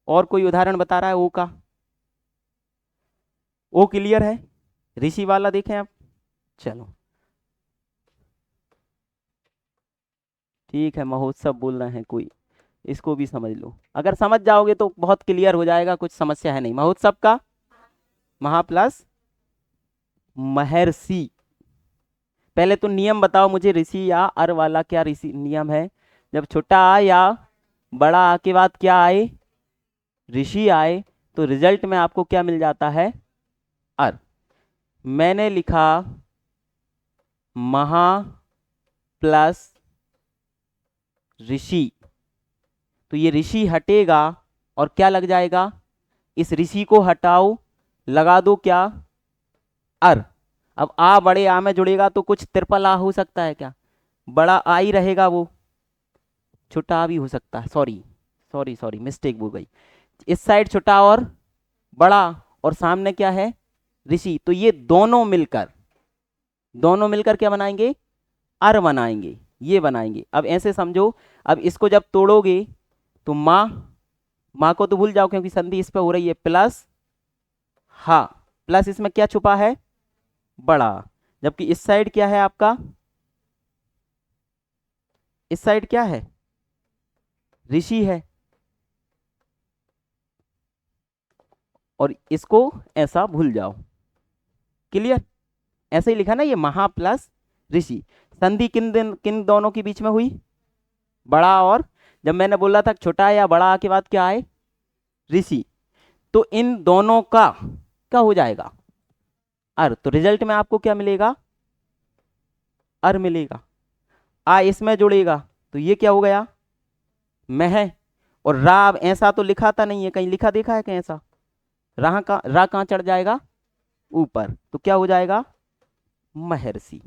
और कोई उदाहरण बता रहा है ओ का? ओ क्लियर है? ऋषि वाला देखें आप। चलो ठीक है, महोत्सव बोल रहे हैं कोई, इसको भी समझ लो। अगर समझ जाओगे तो बहुत क्लियर हो जाएगा, कुछ समस्या है नहीं। महोत्सव का महा प्लस महर्षि। पहले तो नियम बताओ मुझे, ऋषि या अर वाला क्या ऋषि नियम है? जब छोटा आ या बड़ा आ के बाद क्या आए, ऋषि आए, तो रिजल्ट में आपको क्या मिल जाता है? अर। मैंने लिखा महा प्लस ऋषि, तो ये ऋषि हटेगा और क्या लग जाएगा? इस ऋषि को हटाओ, लगा दो क्या? अर। अब आ बड़े आ में जुड़ेगा तो कुछ त्रिपल आ हो सकता है क्या? बड़ा आ ही रहेगा वो, छोटा आ भी हो सकता है। सॉरी सॉरी सॉरी, मिस्टेक हो गई। इस साइड छोटा और बड़ा, और सामने क्या है? ऋषि। तो ये दोनों मिलकर क्या बनाएंगे? अर बनाएंगे, ये बनाएंगे। अब ऐसे समझो, अब इसको जब तोड़ोगे तो माँ, माँ को तो भूल जाओ क्योंकि संधि इस पे हो रही है, प्लस हा, प्लस इसमें क्या छुपा है? बड़ा। जबकि इस साइड क्या है आपका? इस साइड क्या है? ऋषि है। और इसको ऐसा भूल जाओ। क्लियर? ऐसे ही लिखा ना, ये महा प्लस ऋषि। संधि किन दोनों के बीच में हुई? बड़ा और, जब मैंने बोला था छोटा या बड़ा के बाद क्या आए? ऋषि। तो इन दोनों का क्या हो जाएगा? अर। तो रिजल्ट में आपको क्या मिलेगा? अर मिलेगा। आ इसमें जुड़ेगा तो ये क्या हो गया? मह। और रा ऐसा तो लिखा था नहीं है, कहीं लिखा देखा है कहीं ऐसा? रा कहाँ चढ़ जाएगा? ऊपर। तो क्या हो जाएगा? महर्षि।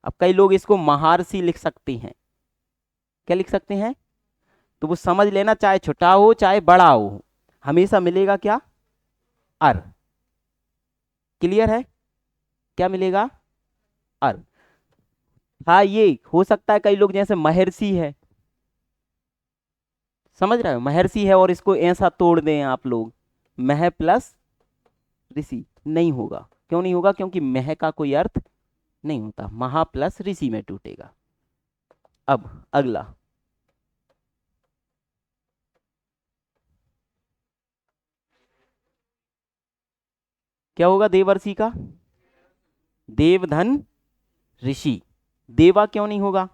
अब कई लोग इसको महारसी लिख सकते हैं। क्या लिख सकते हैं? तो वो समझ लेना, चाहे छोटा हो चाहे बड़ा हो, हमेशा मिलेगा क्या? अर। क्लियर है? क्या मिलेगा? अर। हाँ, ये हो सकता है कई लोग जैसे महर्षि है, समझ रहे हो, महर्षि है और इसको ऐसा तोड़ दें आप लोग, मह प्लस ऋषि। नहीं होगा। क्यों नहीं होगा? क्योंकि मह का कोई अर्थ नहीं होता, महा प्लस ऋषि में टूटेगा। अब अगला, क्या होगा देवर्षि का? देवधन ऋषि। देवा क्यों नहीं होगा?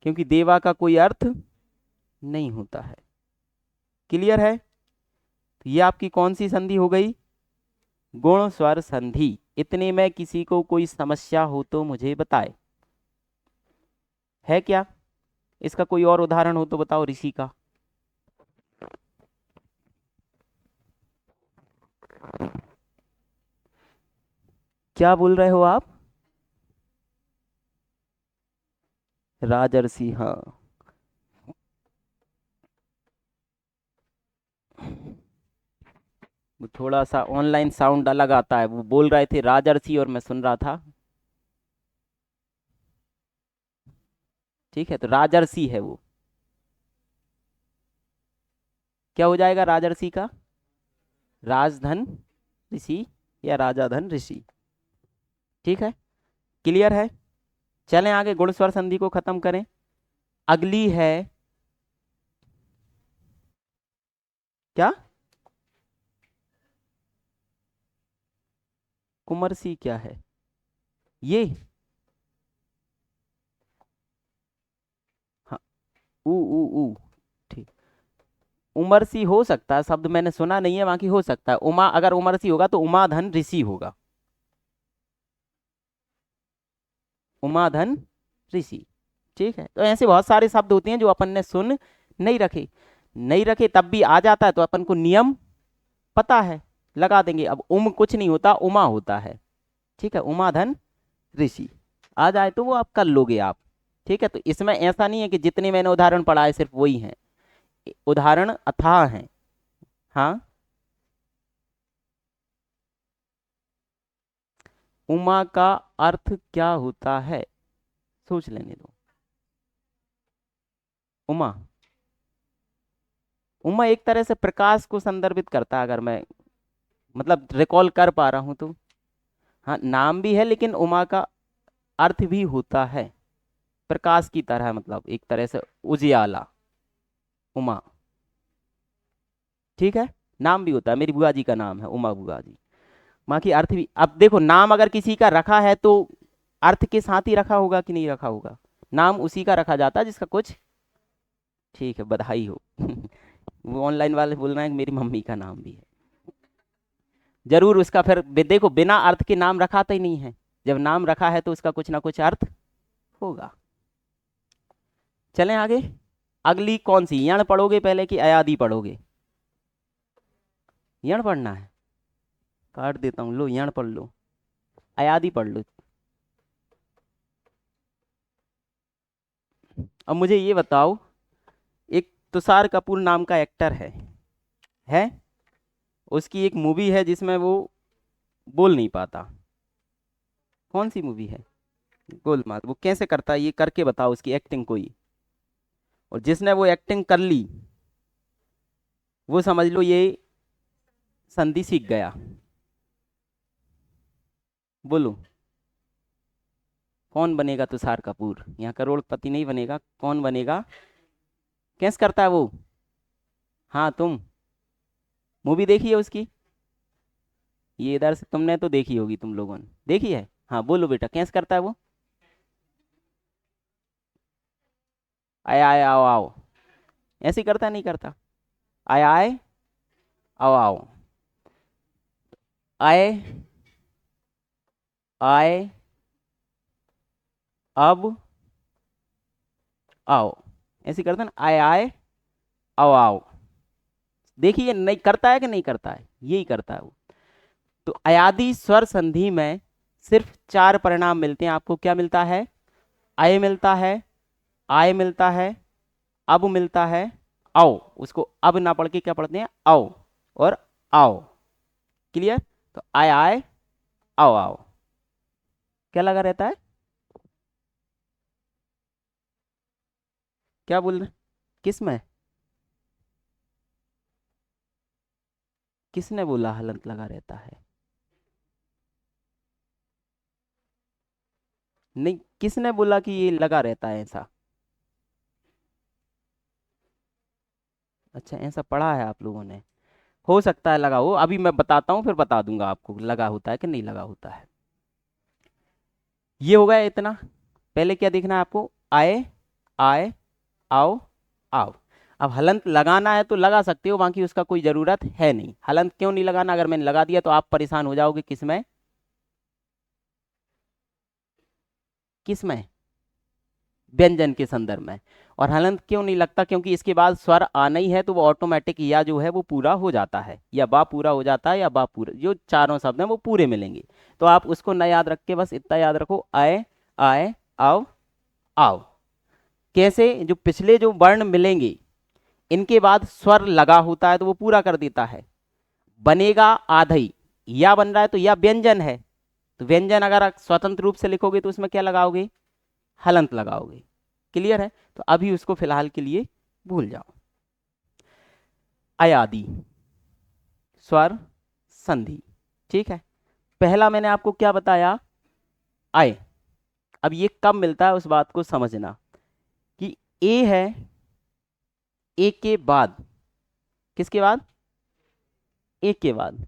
क्योंकि देवा का कोई अर्थ नहीं होता है। क्लियर है? तो ये आपकी कौन सी संधि हो गई? गुण स्वर संधि। इतने में किसी को कोई समस्या हो तो मुझे बताए। है क्या? इसका कोई और उदाहरण हो तो बताओ ऋषि का। क्या बोल रहे हो आप? राजर्षि, हाँ। वो थोड़ा सा ऑनलाइन साउंड अलग आता है, वो बोल रहे थे राजर्षि और मैं सुन रहा था। ठीक है, तो राजर्षि है वो। क्या हो जाएगा राजर्षि का? राजधन ऋषि या राजाधन ऋषि। ठीक है? क्लियर है? चलें आगे, गुण स्वर संधि को खत्म करें। अगली है क्या? कुमरसी क्या है ये? हाँ, ऊ ऊ ऊ। ठीक। उमरसी हो सकता है, शब्द मैंने सुना नहीं है, बाकी हो सकता है उमा। अगर उमरसी होगा तो उमाधन ऋषि होगा। उमाधन ऋषि। ठीक है, तो ऐसे बहुत सारे शब्द होते हैं जो अपन ने सुन नहीं रखे। नहीं रखे तब भी आ जाता है तो अपन को नियम पता है, लगा देंगे। अब कुछ नहीं होता, उमा होता है। ठीक है, उमाधन ऋषि आ जाए तो वो आप कर लोगे आप। ठीक है, तो इसमें ऐसा नहीं है कि जितने मैंने उदाहरण पढ़ाए सिर्फ वही हैं, उदाहरण अथाह हैं। हाँ, उमा का अर्थ क्या होता है? सोच लेने दो। उमा, उमा एक तरह से प्रकाश को संदर्भित करता है, अगर मैं मतलब रिकॉल कर पा रहा हूं तो। हाँ, नाम भी है लेकिन उमा का अर्थ भी होता है प्रकाश की तरह, मतलब एक तरह से उजियाला, उमा। ठीक है, नाम भी होता है, मेरी बुआ जी का नाम है उमा बुआ जी। बाकी अर्थ भी, अब देखो नाम अगर किसी का रखा है तो अर्थ के साथ ही रखा होगा कि नहीं रखा होगा? नाम उसी का रखा जाता है जिसका कुछ। ठीक है, बधाई हो। वो ऑनलाइन वाले बोल रहे हैं कि मेरी मम्मी का नाम भी है। जरूर उसका फिर देखो, बिना अर्थ के नाम रखा तो ही नहीं है, जब नाम रखा है तो उसका कुछ ना कुछ अर्थ होगा। चलें आगे। अगली कौन सी, यण पढ़ोगे पहले कि अयादि पढ़ोगे? यण पढ़ना है, काट देता हूँ, लो यण पढ़ लो, अयादि पढ़ लो। अब मुझे ये बताओ, एक तुषार कपूर नाम का एक्टर है उसकी एक मूवी है जिसमें वो बोल नहीं पाता। कौन सी मूवी है? गोलमाल। वो कैसे करता है, ये करके बताओ उसकी एक्टिंग कोई। और जिसने वो एक्टिंग कर ली वो समझ लो ये संधि सीख गया। बोलो, कौन बनेगा तुषार कपूर? यहाँ करोड़पति नहीं बनेगा, कौन बनेगा? कैसे करता है वो? हाँ तुम, मूवी देखी है उसकी? ये इधर से तुमने तो देखी होगी, तुम लोगों ने देखी है। हाँ बोलो बेटा, कैसे करता है वो? आय आय आओ आओ, ऐसे ही करता है, नहीं करता? आय आय आओ आओ, आए आए अब आओ, ऐसे ही करता है ना, आय आय आओ आओ। देखिए नहीं करता है कि नहीं करता है, यही करता है वो। तो अयादी स्वर संधि में सिर्फ चार परिणाम मिलते हैं आपको। क्या मिलता है? आय मिलता है, आय मिलता है, अब मिलता है, आओ। उसको अब ना पढ़ के क्या पढ़ते हैं? आओ और आओ। क्लियर? तो आय आय आओ आओ, क्या लगा रहता है? क्या बोल रहे? किस में? किसने बोला हलंत लगा रहता है? नहीं, किसने बोला कि ये लगा रहता है ऐसा? अच्छा, ऐसा पढ़ा है आप लोगों ने? हो सकता है लगा हो, अभी मैं बताता हूँ फिर बता दूंगा आपको लगा होता है कि नहीं लगा होता है। ये हो गया इतना। पहले क्या देखना है आपको? आए आए आओ आओ। अब हलंत लगाना है तो लगा सकते हो, बाकी उसका कोई जरूरत है नहीं। हलंत क्यों नहीं लगाना? अगर मैंने लगा दिया तो आप परेशान हो जाओगे। किसमें? किसमें? व्यंजन के संदर्भ में। और हलंत क्यों नहीं लगता? क्योंकि इसके बाद स्वर आना ही है, तो वो ऑटोमेटिक या जो है वो पूरा हो जाता है, या बा पूरा हो जाता है, या बा पूरा, जो चारों शब्द हैं वो पूरे मिलेंगे। तो आप उसको न याद रख के बस इतना याद रखो, आए आए आओ आओ। कैसे? जो पिछले जो वर्ण मिलेंगे इनके बाद स्वर लगा होता है तो वो पूरा कर देता है। बनेगा आधई, या बन रहा है तो या व्यंजन है, तो व्यंजन अगर आप स्वतंत्र रूप से लिखोगे तो उसमें क्या लगाओगे? हलंत लगाओगे। क्लियर है? तो अभी उसको फिलहाल के लिए भूल जाओ। अयादि स्वर संधि, ठीक है। पहला मैंने आपको क्या बताया? आय। अब ये कब मिलता है उस बात को समझना, कि ए है, ए के बाद, किसके बाद? ए के बाद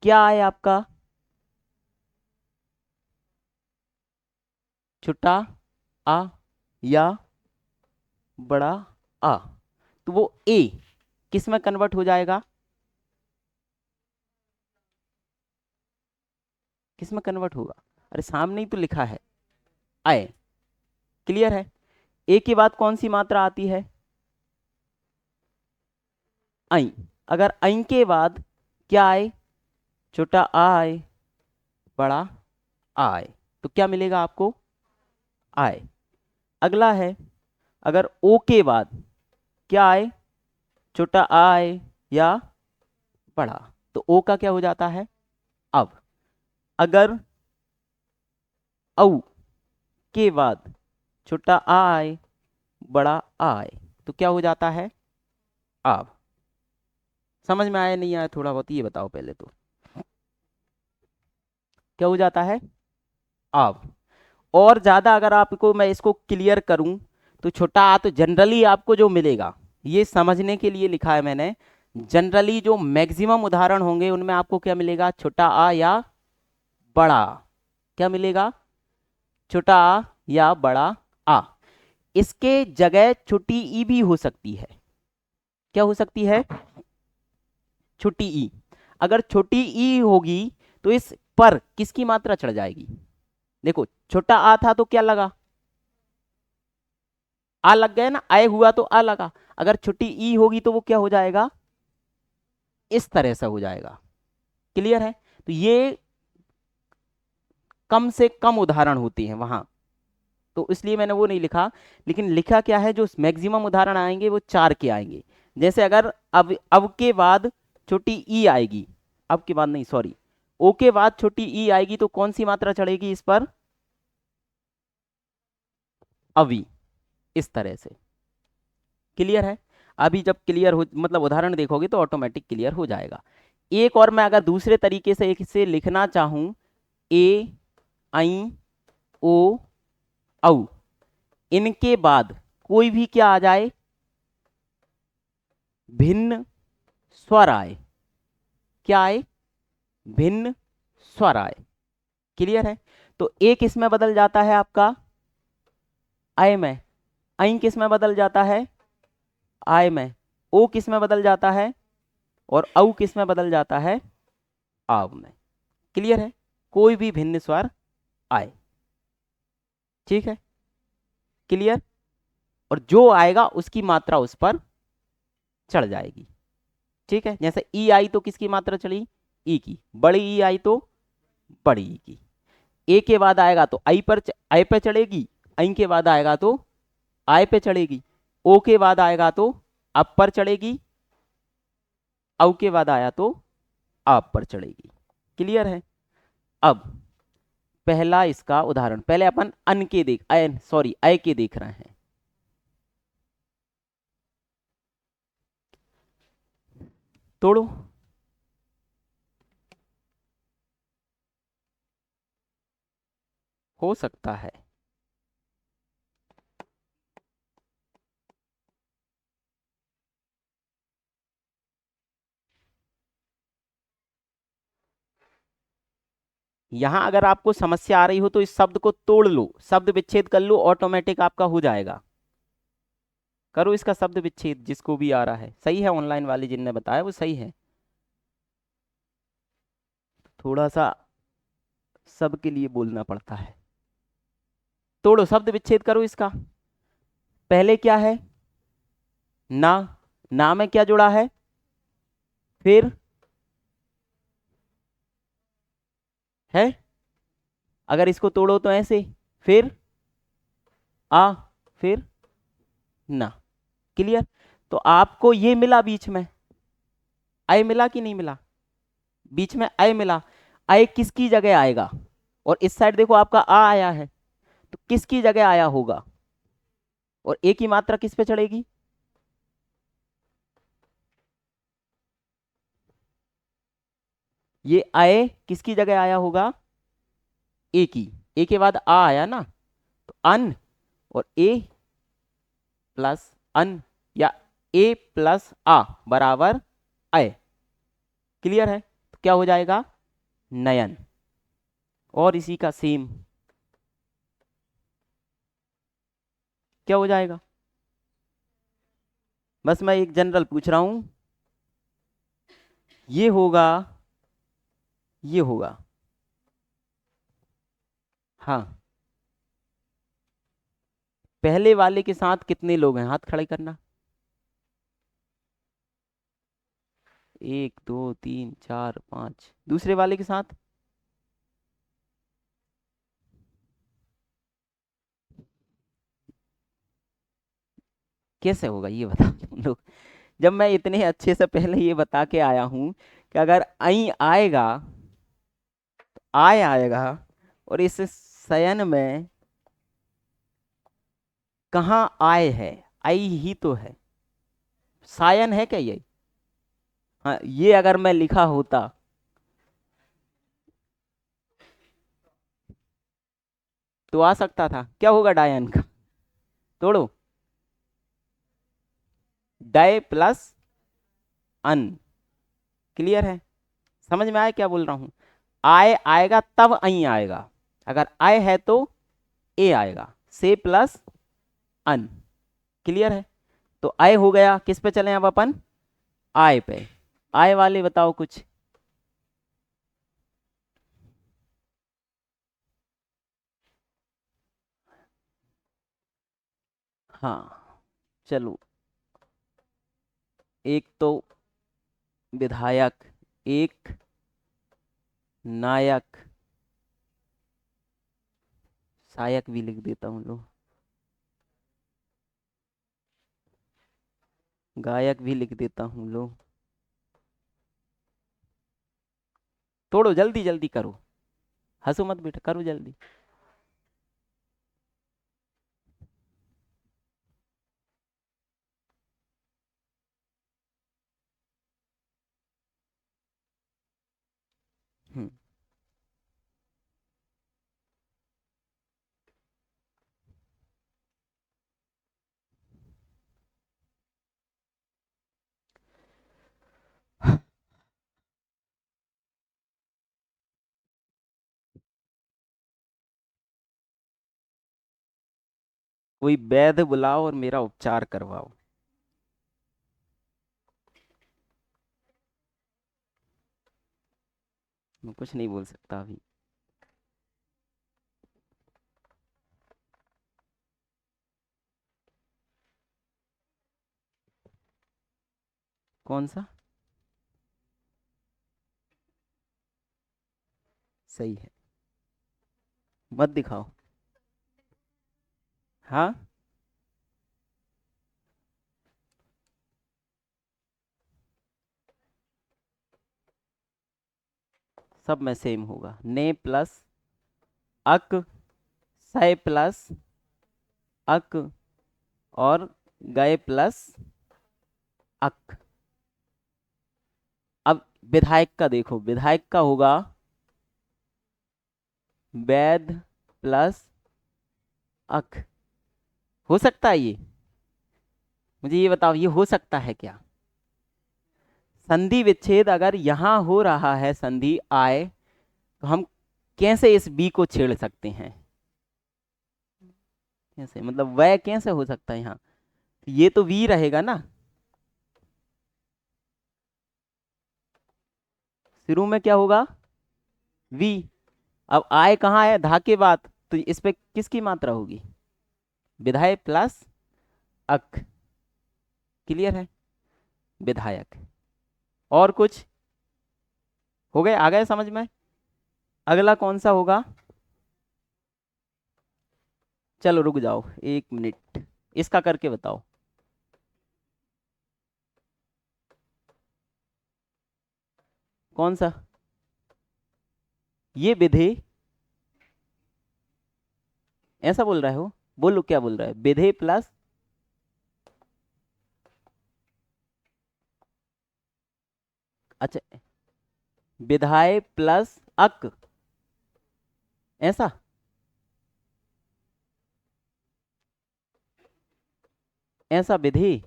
क्या है आपका? छोटा आ या बड़ा आ। तो वो ए किस में कन्वर्ट हो जाएगा? किस में कन्वर्ट होगा? अरे सामने ही तो लिखा है, आए। क्लियर है? ए के बाद कौन सी मात्रा आती है? आई। अगर आई के बाद क्या आए? छोटा आ आए, बड़ा आ आए, तो क्या मिलेगा आपको? आए। अगला है, अगर ओ के बाद क्या आए? छोटा आ आए या बड़ा, तो ओ का क्या हो जाता है? अब। अगर औ के बाद छोटा आ आए, बड़ा आ आए, तो क्या हो जाता है? अब। समझ में आया नहीं आया थोड़ा बहुत ये बताओ पहले तो। क्या हो जाता है? अब। और ज्यादा अगर आपको मैं इसको क्लियर करूं, तो छोटा आ तो जनरली आपको जो मिलेगा, ये समझने के लिए लिखा है मैंने, जनरली जो मैक्सिमम उदाहरण होंगे उनमें आपको क्या मिलेगा? छोटा आ या बड़ा। क्या मिलेगा? छोटा आ या बड़ा आ। इसके जगह छोटी ई भी हो सकती है। क्या हो सकती है? छोटी ई। अगर छोटी ई होगी तो इस पर किसकी मात्रा चढ़ जाएगी? देखो, छोटा आ था तो क्या लगा? आ लग गया ना, आए हुआ तो आ लगा। अगर छोटी ई होगी तो वो क्या हो जाएगा? इस तरह से हो जाएगा। क्लियर है? तो ये कम से कम उदाहरण होते हैं वहां, तो इसलिए मैंने वो नहीं लिखा। लेकिन लिखा क्या है, जो मैक्सिमम उदाहरण आएंगे वो चार के आएंगे। जैसे अगर अब के बाद छोटी ई आएगी, अब के बाद नहीं सॉरी, ओ के बाद छोटी ई आएगी तो कौन सी मात्रा चढ़ेगी इस पर? अवी। इस तरह से। क्लियर है? अभी जब क्लियर हो, मतलब उदाहरण देखोगे तो ऑटोमेटिक क्लियर हो जाएगा। एक और मैं अगर दूसरे तरीके से इसे लिखना चाहूं, ए आई ओ औ, इनके बाद कोई भी क्या आ जाए? भिन्न स्वर आए। क्या आए? भिन्न स्वर आए। क्लियर है? तो ए किस में बदल जाता है आपका? आय में। आई किस में बदल जाता है? आय में। ओ किस में बदल जाता है? और औ किस में बदल जाता है? आव में। क्लियर है? कोई भी भिन्न स्वर आए। ठीक है? क्लियर? और जो आएगा उसकी मात्रा उस पर चढ़ जाएगी। ठीक है? जैसे ई आई तो किसकी मात्रा चढ़ी? ई की। बड़ी ई आई तो बड़ी ई की। ए के बाद आएगा तो आई पर आई पे चढ़ेगी। आई के बाद आएगा तो आय पे चढ़ेगी। ओ के बाद आएगा तो अप पर चढ़ेगी। औ के बाद आया तो आप पर चढ़ेगी। क्लियर है? अब पहला इसका उदाहरण, पहले अपन अन के देख अन सॉरी अय के देख रहे हैं। तोड़ो। हो सकता है। यहां अगर आपको समस्या आ रही हो तो इस शब्द को तोड़ लो, शब्द विच्छेद कर लो, ऑटोमेटिक आपका हो जाएगा। करो इसका शब्द विच्छेद, जिसको भी आ रहा है। सही है, ऑनलाइन वाले जिनने बताया वो सही है। थोड़ा सा सबके लिए बोलना पड़ता है। तोड़ो, शब्द विच्छेद करो इसका। पहले क्या है? ना। ना में क्या जुड़ा है? फिर है। अगर इसको तोड़ो तो ऐसे, फिर आ, फिर ना। क्लियर? तो आपको ये मिला बीच में, आय मिला कि नहीं मिला? बीच में आय मिला। आय किसकी जगह आएगा? और इस साइड देखो आपका आ आया है, तो किसकी जगह आया होगा? और ए की मात्रा किस पे चढ़ेगी? ये आय किसकी जगह आया होगा? ए की। ए के बाद आ आया ना, तो अन और ए प्लस अन, या ए प्लस आ बराबर आय। क्लियर है? तो क्या हो जाएगा? नयन। और इसी का सेम क्या हो जाएगा? बस मैं एक जनरल पूछ रहा हूं। ये होगा, ये होगा। हाँ। पहले वाले के साथ कितने लोग हैं? हाथ खड़े करना। एक दो तीन चार पांच। दूसरे वाले के साथ? कैसे होगा ये बता तुम लोग। जब मैं इतने अच्छे से पहले ये बता के आया हूं कि अगर आई आएगा, आय आएगा, और इस शयन में कहाँ आय है? आई ही तो है। सायन है क्या ये? हाँ, ये अगर मैं लिखा होता तो आ सकता था। क्या होगा डायन का? तोड़ो। डाय प्लस अन। क्लियर है? समझ में आया क्या बोल रहा हूं? आय आएगा तब आई आएगा। अगर आय है तो ए आएगा, से प्लस अन। क्लियर है? तो आय हो गया। किस पे चले अब अपन? आय पे। आय वाले बताओ कुछ। हाँ, चलो। एक तो विधायक, एक नायक, सहायक भी लिख देता हूँ लो, गायक भी लिख देता हूँ लो। तोड़ो, जल्दी जल्दी करो। हंसो मत बेटा, करो जल्दी। हम्म। कोई वैद्य बुलाओ और मेरा उपचार करवाओ। मैं कुछ नहीं बोल सकता अभी। कौन सा? सही है। मत दिखाओ। हाँ। सब में सेम होगा। ने प्लस अक, सय प्लस अक, और गए प्लस अक। अब विधायक का देखो, विधायक का होगा वैध प्लस अक। हो सकता है ये? मुझे ये बताओ, ये हो सकता है क्या? संधि विच्छेद अगर यहां हो रहा है, संधि आय, तो हम कैसे इस बी को छेड़ सकते हैं? कैसे, मतलब वह कैसे हो सकता है यहाँ? ये तो वी रहेगा ना। शुरू में क्या होगा? वी। अब आय कहाँ है? धा के बाद, तो इस पे किसकी मात्रा होगी? विधायक प्लस अक। क्लियर है? विधायक। और कुछ? हो गए, आ गए समझ में? अगला कौन सा होगा? चलो रुक जाओ 1 मिनट, इसका करके बताओ। कौन सा? ये विधि, ऐसा बोल रहे हो? बोलो क्या बोल रहा है? विधि प्लस, अच्छा, विधाय प्लस अक, ऐसा? ऐसा विधि?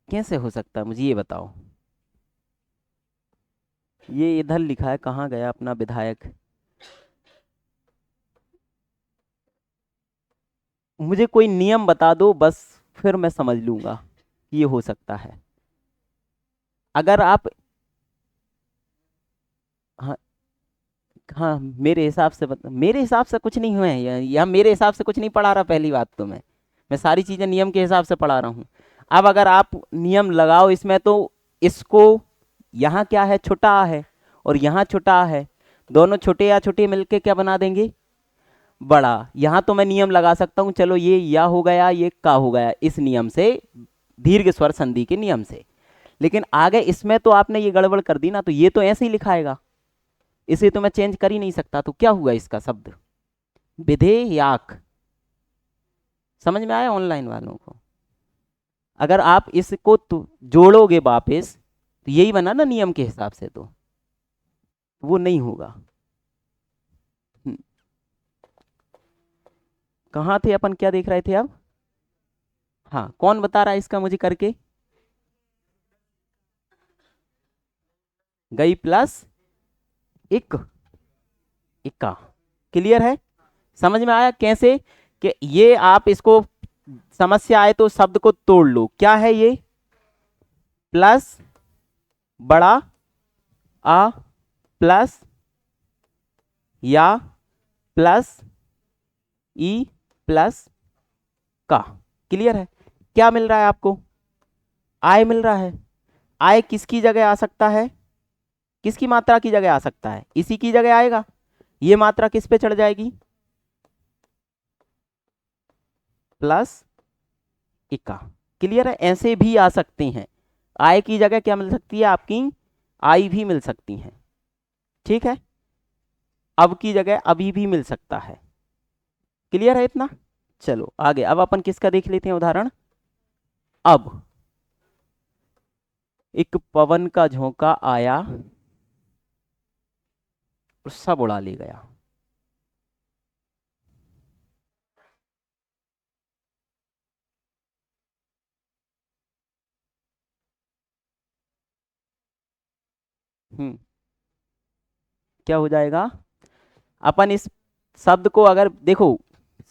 कैसे हो सकता है, मुझे ये बताओ। ये इधर लिखा है, कहाँ गया अपना विधायक? मुझे कोई नियम बता दो बस, फिर मैं समझ लूंगा कि ये हो सकता है। अगर आप, हाँ, हाँ, मेरे हिसाब से मेरे हिसाब से कुछ नहीं हुए हैं, या मेरे हिसाब से कुछ नहीं पढ़ा रहा। पहली बात तो मैं सारी चीजें नियम के हिसाब से पढ़ा रहा हूँ। अब अगर आप नियम लगाओ इसमें, तो इसको, यहाँ क्या है, छोटा आ है, और यहाँ छोटा आ है, दोनों छोटे या छोटे मिलके क्या बना देंगे? बड़ा। यहाँ तो मैं नियम लगा सकता हूँ, चलो ये या हो गया, ये का हो गया, इस नियम से, दीर्घ स्वर संधि के नियम से। लेकिन आगे इसमें तो आपने ये गड़बड़ कर दी ना, तो ये तो ऐसे ही लिखाएगा, इसे तो मैं चेंज कर ही नहीं सकता। तो क्या हुआ इसका शब्द? विधेयक। समझ में आया ऑनलाइन वालों को? अगर आप इसको तो जोड़ोगे वापस, तो यही बना ना नियम के हिसाब से, तो वो नहीं होगा। हम्म, कहाँ थे अपन, क्या देख रहे थे अब? हाँ, कौन बता रहा है इसका मुझे करके? गई प्लस एक, इक्का। क्लियर है? समझ में आया कैसे? कि ये आप इसको, समस्या आए तो शब्द को तोड़ लो। क्या है ये? प्लस बड़ा आ प्लस या प्लस ई प्लस का। क्लियर है? क्या मिल रहा है आपको? आय मिल रहा है। आय किसकी जगह आ सकता है? किसकी मात्रा की जगह आ सकता है? इसी की जगह आएगा। ये मात्रा किस पे चढ़ जाएगी? प्लस इक्का। क्लियर है? ऐसे भी आ सकते हैं। आय की जगह क्या मिल सकती है आपकी? आई भी मिल सकती है। ठीक है? अब की जगह अभी भी मिल सकता है। क्लियर है इतना? चलो आगे, अब अपन किसका देख लेते हैं उदाहरण। अब एक पवन का झोंका आया और सब उड़ा ले गया। हम्म। क्या हो जाएगा? अपन इस शब्द को अगर देखो,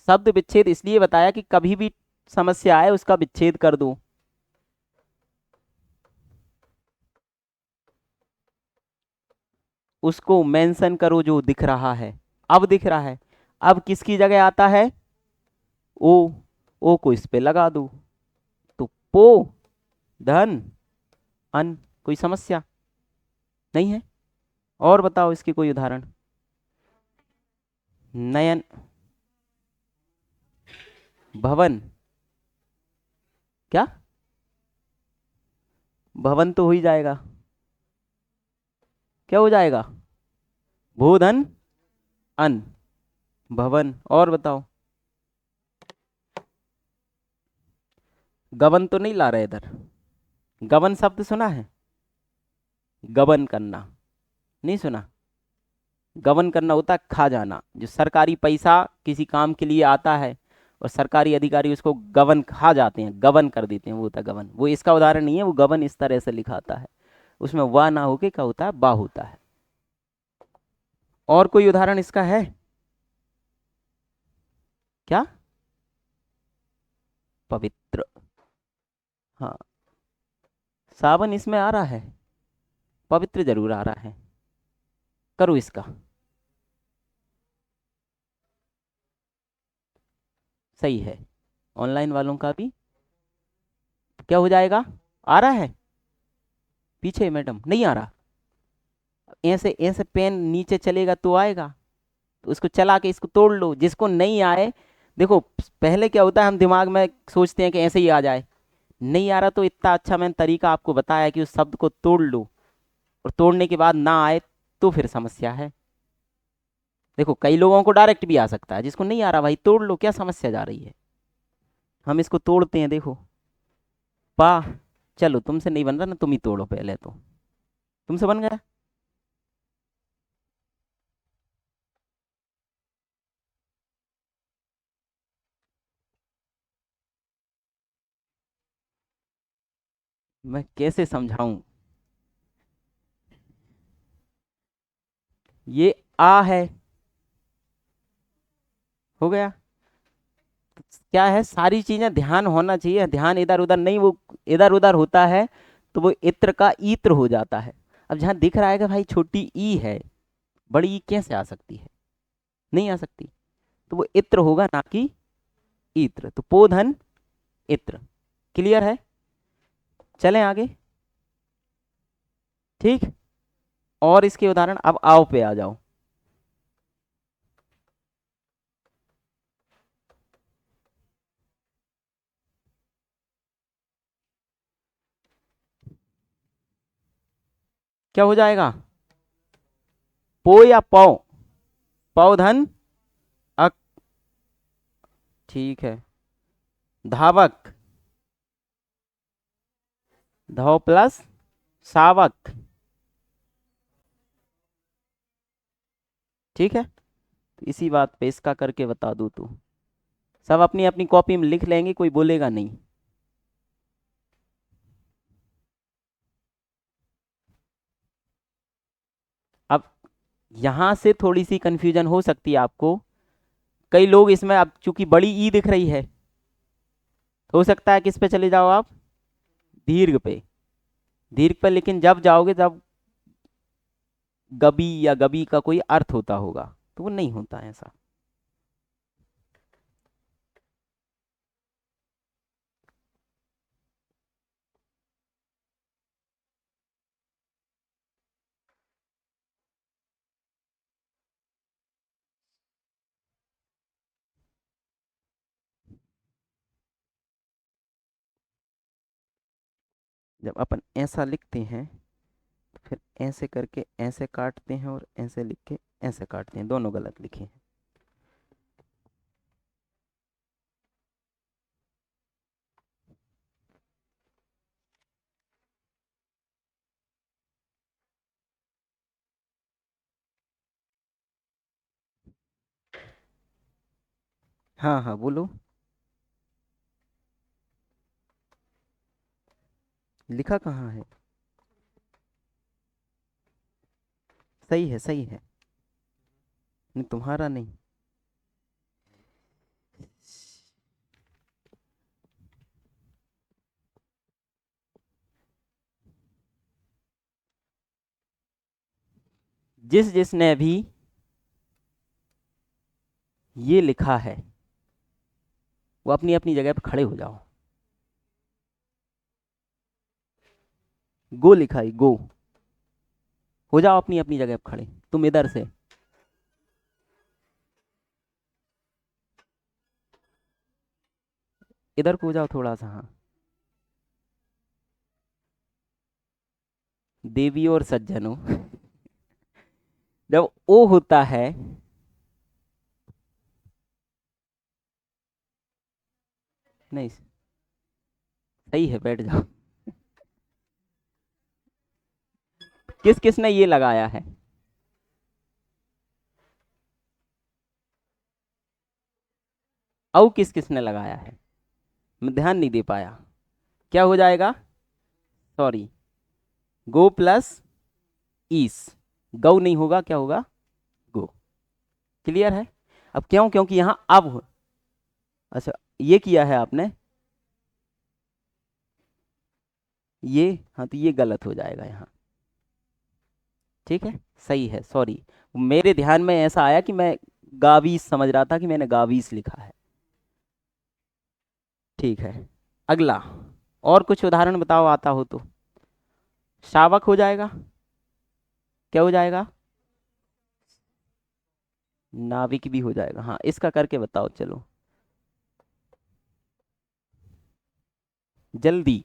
शब्द विच्छेद इसलिए बताया कि कभी भी समस्या आए उसका विच्छेद कर दो। उसको मेंशन करो जो दिख रहा है। अब दिख रहा है, अब किसकी जगह आता है? ओ। ओ को इस पे लगा दो, तो पो धन अन। कोई समस्या नहीं है। और बताओ इसकी कोई उदाहरण। नयन भवन। क्या? भवन तो हो ही जाएगा। क्या हो जाएगा? भूधन अन भवन। और बताओ। गबन तो नहीं ला रहे इधर? गबन शब्द सुना है? गबन करना नहीं सुना? गबन करना होता है खा जाना। जो सरकारी पैसा किसी काम के लिए आता है और सरकारी अधिकारी उसको गबन खा जाते हैं, गबन कर देते हैं, वो होता है गबन। वो इसका उदाहरण नहीं है, वो गबन इस तरह से लिखाता है, उसमें वाह ना होके क्या होता है, बा होता है। और कोई उदाहरण इसका है? क्या? पवित्र। हाँ, सावन इसमें आ रहा है, पवित्र जरूर आ रहा है। करो इसका। सही है। ऑनलाइन वालों का भी क्या हो जाएगा? आ रहा है? पीछे मैडम नहीं आ रहा? ऐसे ऐसे पेन नीचे चलेगा तो आएगा, तो उसको चला के इसको तोड़ लो, जिसको नहीं आए। देखो, पहले क्या होता है, हम दिमाग में सोचते हैं कि ऐसे ही आ जाए। नहीं आ रहा तो इतना अच्छा मैंने तरीका आपको बताया कि उस शब्द को तोड़ लो, और तोड़ने के बाद ना आए तो फिर समस्या है। देखो, कई लोगों को डायरेक्ट भी आ सकता है, जिसको नहीं आ रहा भाई तोड़ लो, क्या समस्या जा रही है। हम इसको तोड़ते हैं, देखो। पा। चलो, तुमसे नहीं बन रहा ना, तुम ही तोड़ो पहले तो। तुमसे बन गया। मैं कैसे समझाऊं? ये आ है। हो गया। क्या है, सारी चीजें ध्यान होना चाहिए, ध्यान इधर उधर नहीं, वो इधर उधर होता है तो वो इत्र का ईत्र हो जाता है। अब जहां दिख रहा है कि भाई छोटी ई है, बड़ी ई कैसे आ सकती है? नहीं आ सकती। तो वो इत्र होगा ना कि ईत्र, तो पोधन इत्र। क्लियर है? चलें आगे। ठीक। और इसके उदाहरण, अब आओ पे आ जाओ। क्या हो जाएगा? पो या पौ? पौधन अक। ठीक है। धावक। धौ प्लस सावक। ठीक है। तो इसी बात पे इसका करके बता दूं तू, सब अपनी अपनी कॉपी में लिख लेंगे, कोई बोलेगा नहीं। अब यहां से थोड़ी सी कंफ्यूजन हो सकती है आपको। कई लोग इसमें, अब चूंकि बड़ी ई दिख रही है, हो सकता है किस पे चले जाओ आप? दीर्घ पे। दीर्घ पे, लेकिन जब जाओगे जब गबी या गबी का कोई अर्थ होता होगा, तो वो नहीं होता है ऐसा। जब अपन ऐसा लिखते हैं, तो फिर ऐसे करके ऐसे काटते हैं, और ऐसे लिख के ऐसे काटते हैं, दोनों गलत लिखे हैं। हाँ हाँ, बोलो। लिखा कहाँ है? सही है, सही है। नहीं, तुम्हारा नहीं। जिस जिसने भी ये लिखा है वो अपनी अपनी जगह पर खड़े हो जाओ। गो लिखा है, गो। हो जाओ अपनी अपनी जगह पर खड़े। तुम इधर से, इधर को हो जाओ थोड़ा सा, हाँ। देवी और सज्जनों, जब ओ होता है, नहीं सही है, बैठ जाओ। किस किसने ये लगाया है? औ किस किसने लगाया है? मैं ध्यान नहीं दे पाया। क्या हो जाएगा? सॉरी, गो प्लस ईस। गौ नहीं होगा, क्या होगा? गो। क्लियर है? अब क्यों? क्योंकि यहां अब, अच्छा ये किया है आपने, ये, हाँ तो ये गलत हो जाएगा यहाँ। ठीक है, सही है, सॉरी। मेरे ध्यान में ऐसा आया कि मैं गावीस समझ रहा था, कि मैंने गावीस लिखा है। ठीक है, अगला। और कुछ उदाहरण बताओ आता हो तो। शावक हो जाएगा। क्या हो जाएगा? नाविक भी हो जाएगा, हाँ। इसका करके बताओ चलो, जल्दी।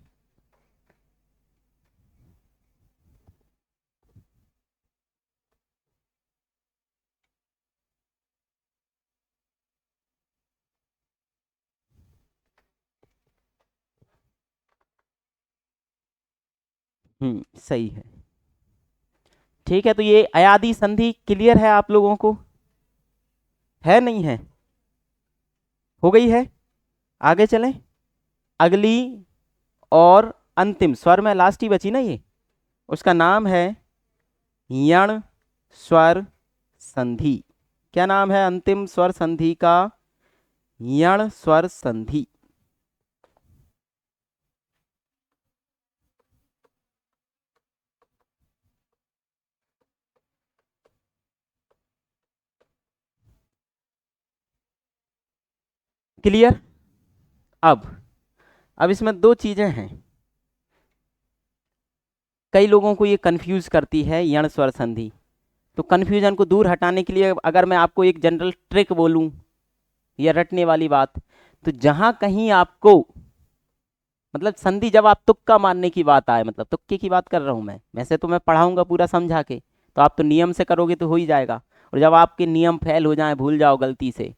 सही है। ठीक है, तो ये अयादी संधि क्लियर है आप लोगों को? है नहीं है? हो गई है? आगे चलें। अगली और अंतिम स्वर में लास्ट ही बची ना ये, उसका नाम है यण स्वर संधि। क्या नाम है अंतिम स्वर संधि का? यण स्वर संधि। क्लियर? अब इसमें दो चीजें हैं, कई लोगों को ये कंफ्यूज करती है यण स्वर संधि। तो कंफ्यूजन को दूर हटाने के लिए अगर मैं आपको एक जनरल ट्रिक बोलूं या रटने वाली बात, तो जहां कहीं आपको, मतलब संधि जब आप तुक्का मारने की बात आए, मतलब तुक्के की बात कर रहा हूं मैं, वैसे तो मैं पढ़ाऊंगा पूरा समझा के, तो आप तो नियम से करोगे तो हो ही जाएगा। और जब आपके नियम फेल हो जाए, भूल जाओ गलती से,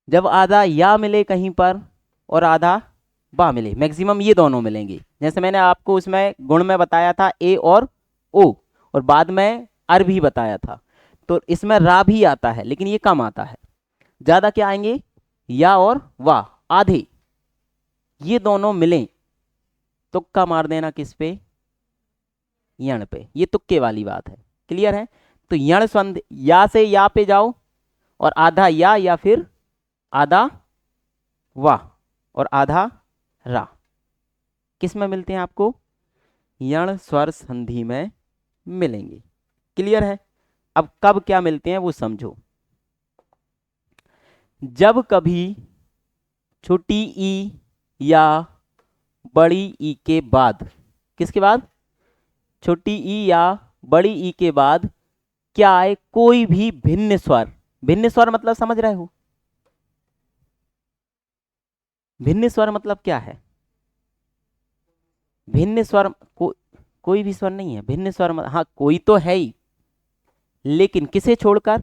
जब आधा या मिले कहीं पर और आधा बा मिले, मैक्सिमम ये दोनों मिलेंगे। जैसे मैंने आपको उसमें गुण में बताया था ए और ओ, और बाद में अर भी बताया था। तो इसमें रा भी आता है, लेकिन ये कम आता है। ज्यादा क्या आएंगे? या और वाह, आधे। ये दोनों मिलें, तुक्का मार देना किस पे? यण पे। ये तुक्के वाली बात है। क्लियर है? तो यण संधि, या से या पे जाओ, और आधा या फिर आधा वाह और आधा रा, किस में मिलते हैं आपको? यण स्वर संधि में मिलेंगे। क्लियर है? अब कब क्या मिलते हैं वो समझो। जब कभी छोटी ई या बड़ी ई के बाद, किसके बाद? छोटी ई या बड़ी ई के बाद क्या आए? कोई भी भिन्न स्वर। भिन्न स्वर मतलब समझ रहे हो? भिन्न स्वर मतलब क्या है? भिन्न स्वर कोई भी स्वर नहीं है। भिन्न स्वर हाँ कोई तो है ही, लेकिन किसे छोड़कर?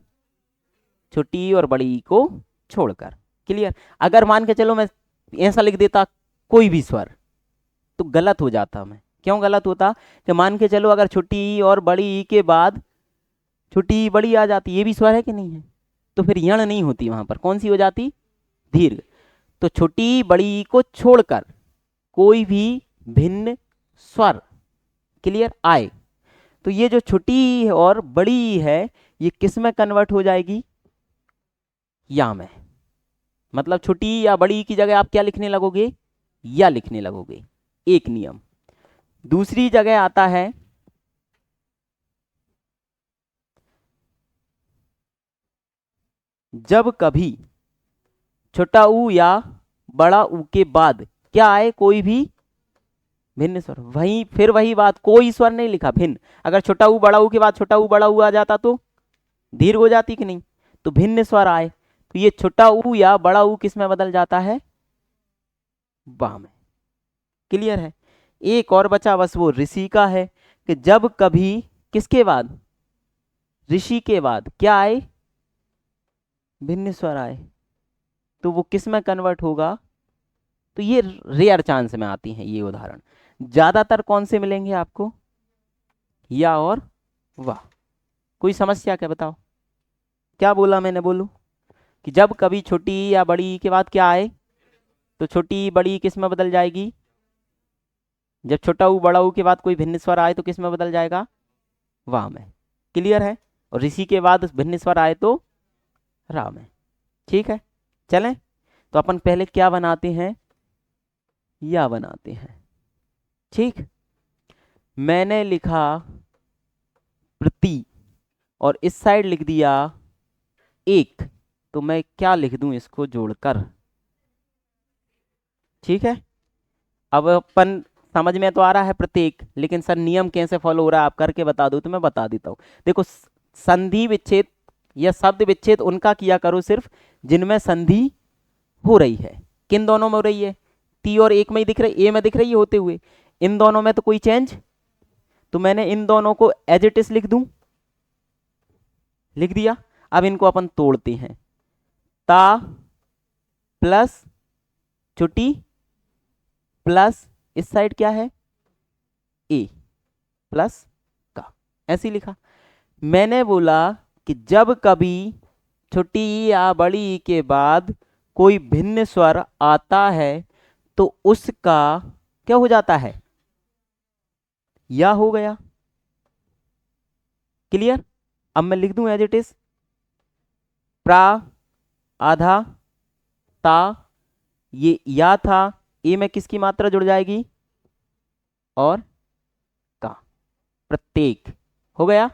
छोटी ई और बड़ी ई को छोड़कर। क्लियर? अगर मान के चलो मैं ऐसा लिख देता कोई भी स्वर, तो गलत हो जाता। मैं क्यों गलत होता? कि मान के चलो अगर छोटी ई और बड़ी ई के बाद छोटी ई बड़ी आ जाती, ये भी स्वर है कि नहीं है? तो फिर यण नहीं होती वहां पर, कौन सी हो जाती? दीर्घ। तो छोटी ई बड़ी ई को छोड़कर कोई भी भिन्न स्वर, क्लियर, आए तो ये जो छोटी और बड़ी है ये किस में कन्वर्ट हो जाएगी, या में। मतलब छोटी या बड़ी की जगह आप क्या लिखने लगोगे, या लिखने लगोगे, एक नियम। दूसरी जगह आता है जब कभी छोटा ऊ या बड़ा ऊ के बाद क्या आए, कोई भी भिन्न स्वर। वही फिर वही बात, कोई स्वर नहीं लिखा, भिन्न। अगर छोटा ऊ बड़ा ऊ के बाद छोटा ऊ बड़ा ऊ आ जाता तो दीर्घ हो जाती कि नहीं, तो भिन्न स्वर आए, तो ये छोटा ऊ या बड़ा ऊ किस में बदल जाता है, बा में। क्लियर है। एक और बचा बस, वो ऋषि का है कि जब कभी किसके बाद, ऋषि के बाद क्या आए, भिन्न स्वर आए, तो वो किस में कन्वर्ट होगा। तो ये रेयर चांस में आती हैं ये उदाहरण, ज्यादातर कौन से मिलेंगे आपको, या और वाह। कोई समस्या क्या, बताओ क्या बोला मैंने, बोलूं कि जब कभी छोटी या बड़ी के बाद क्या आए, तो छोटी बड़ी किस में बदल जाएगी, जब छोटा ऊ बड़ा ऊ के बाद कोई भिन्न स्वर आए तो किस में बदल जाएगा, वाह में। क्लियर है। और ऋषि के बाद भिन्न स्वर आए तो रा में। ठीक है, चलें। तो अपन पहले क्या बनाते हैं, या बनाते हैं। ठीक, मैंने लिखा प्रति और इस साइड लिख दिया एक, तो मैं क्या लिख दूं इसको जोड़कर। ठीक है, अब अपन समझ में तो आ रहा है प्रत्येक, लेकिन सर नियम कैसे फॉलो हो रहा है आप करके बता दो, तो मैं बता देता हूं। देखो संधि विच्छेद या शब्द विच्छेद उनका किया करो सिर्फ जिनमें संधि हो रही है। किन दोनों में हो रही है, टी और एक में ही दिख रही, ए में दिख रही है होते हुए, इन दोनों में तो कोई चेंज, तो मैंने इन दोनों को एज इट इज लिख दूं, लिख दिया। अब इनको अपन तोड़ते हैं, ता प्लस छोटी प्लस इस साइड क्या है, ए प्लस का, ऐसे लिखा। मैंने बोला कि जब कभी छोटी या बड़ी के बाद कोई भिन्न स्वर आता है तो उसका क्या हो जाता है, या हो गया। क्लियर। अब मैं लिख दूं एज इट इज, प्रा आधा ता, ये या था, ए में किसकी मात्रा जुड़ जाएगी, और का, प्रत्येक। हो गया,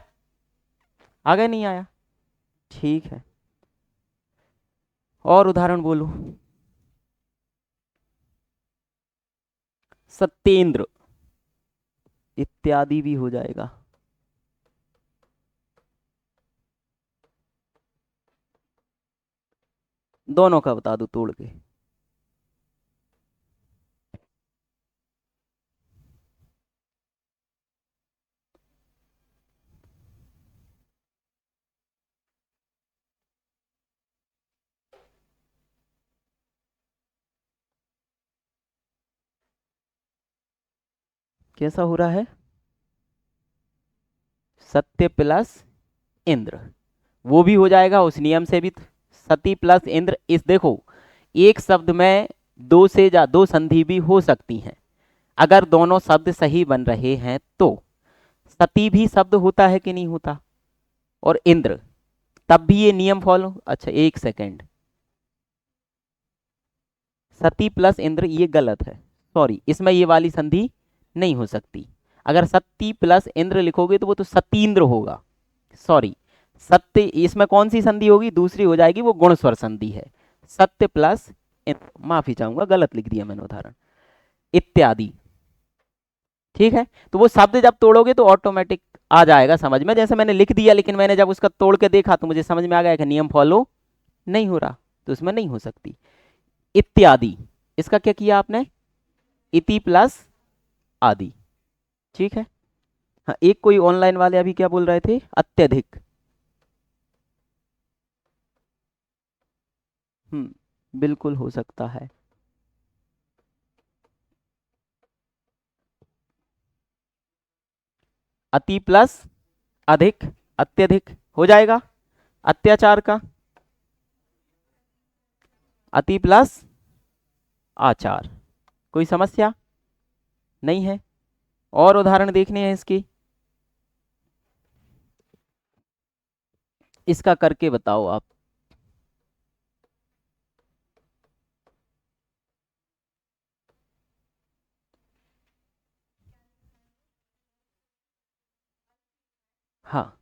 आ गया नहीं आया, ठीक है। और उदाहरण बोलो, सत्येंद्र इत्यादि भी हो जाएगा। दोनों का बता दो तोड़ के। कैसा हो रहा है, सत्य प्लस इंद्र, वो भी हो जाएगा उस नियम से भी। सती प्लस इंद्र, इस देखो एक शब्द में दो से या दो संधि भी हो सकती हैं, अगर दोनों शब्द सही बन रहे हैं तो। सती भी शब्द होता है कि नहीं होता, और इंद्र, तब भी ये नियम फॉलो। अच्छा एक सेकेंड, सती प्लस इंद्र ये गलत है, सॉरी, इसमें ये वाली संधि नहीं हो सकती। अगर सती प्लस इंद्र लिखोगे तो वो तो सतीन्द्र होगा, सॉरी। सत्य, इसमें कौन सी संधि होगी, दूसरी हो जाएगी, वो गुण स्वर संधि है। सत्य प्लस इंद्र, माफी चाहूंगा गलत लिख दिया मैंने उदाहरण, इत्यादि। ठीक है, तो वो शब्द जब तोड़ोगे तो ऑटोमेटिक आ जाएगा समझ में, जैसे मैंने लिख दिया, लेकिन मैंने जब उसका तोड़ के देखा तो मुझे समझ में आ गया कि नियम फॉलो नहीं हो रहा, तो उसमें नहीं हो सकती। इत्यादि, इसका क्या किया आपने, इति प्लस आदि। ठीक है। हाँ, एक कोई ऑनलाइन वाले अभी क्या बोल रहे थे, अत्यधिक। बिल्कुल हो सकता है। अति प्लस अधिक, अत्यधिक हो जाएगा। अत्याचार का अति प्लस आचार, कोई समस्या नहीं है। और उदाहरण देखने हैं इसकी, इसका करके बताओ आप। हाँ,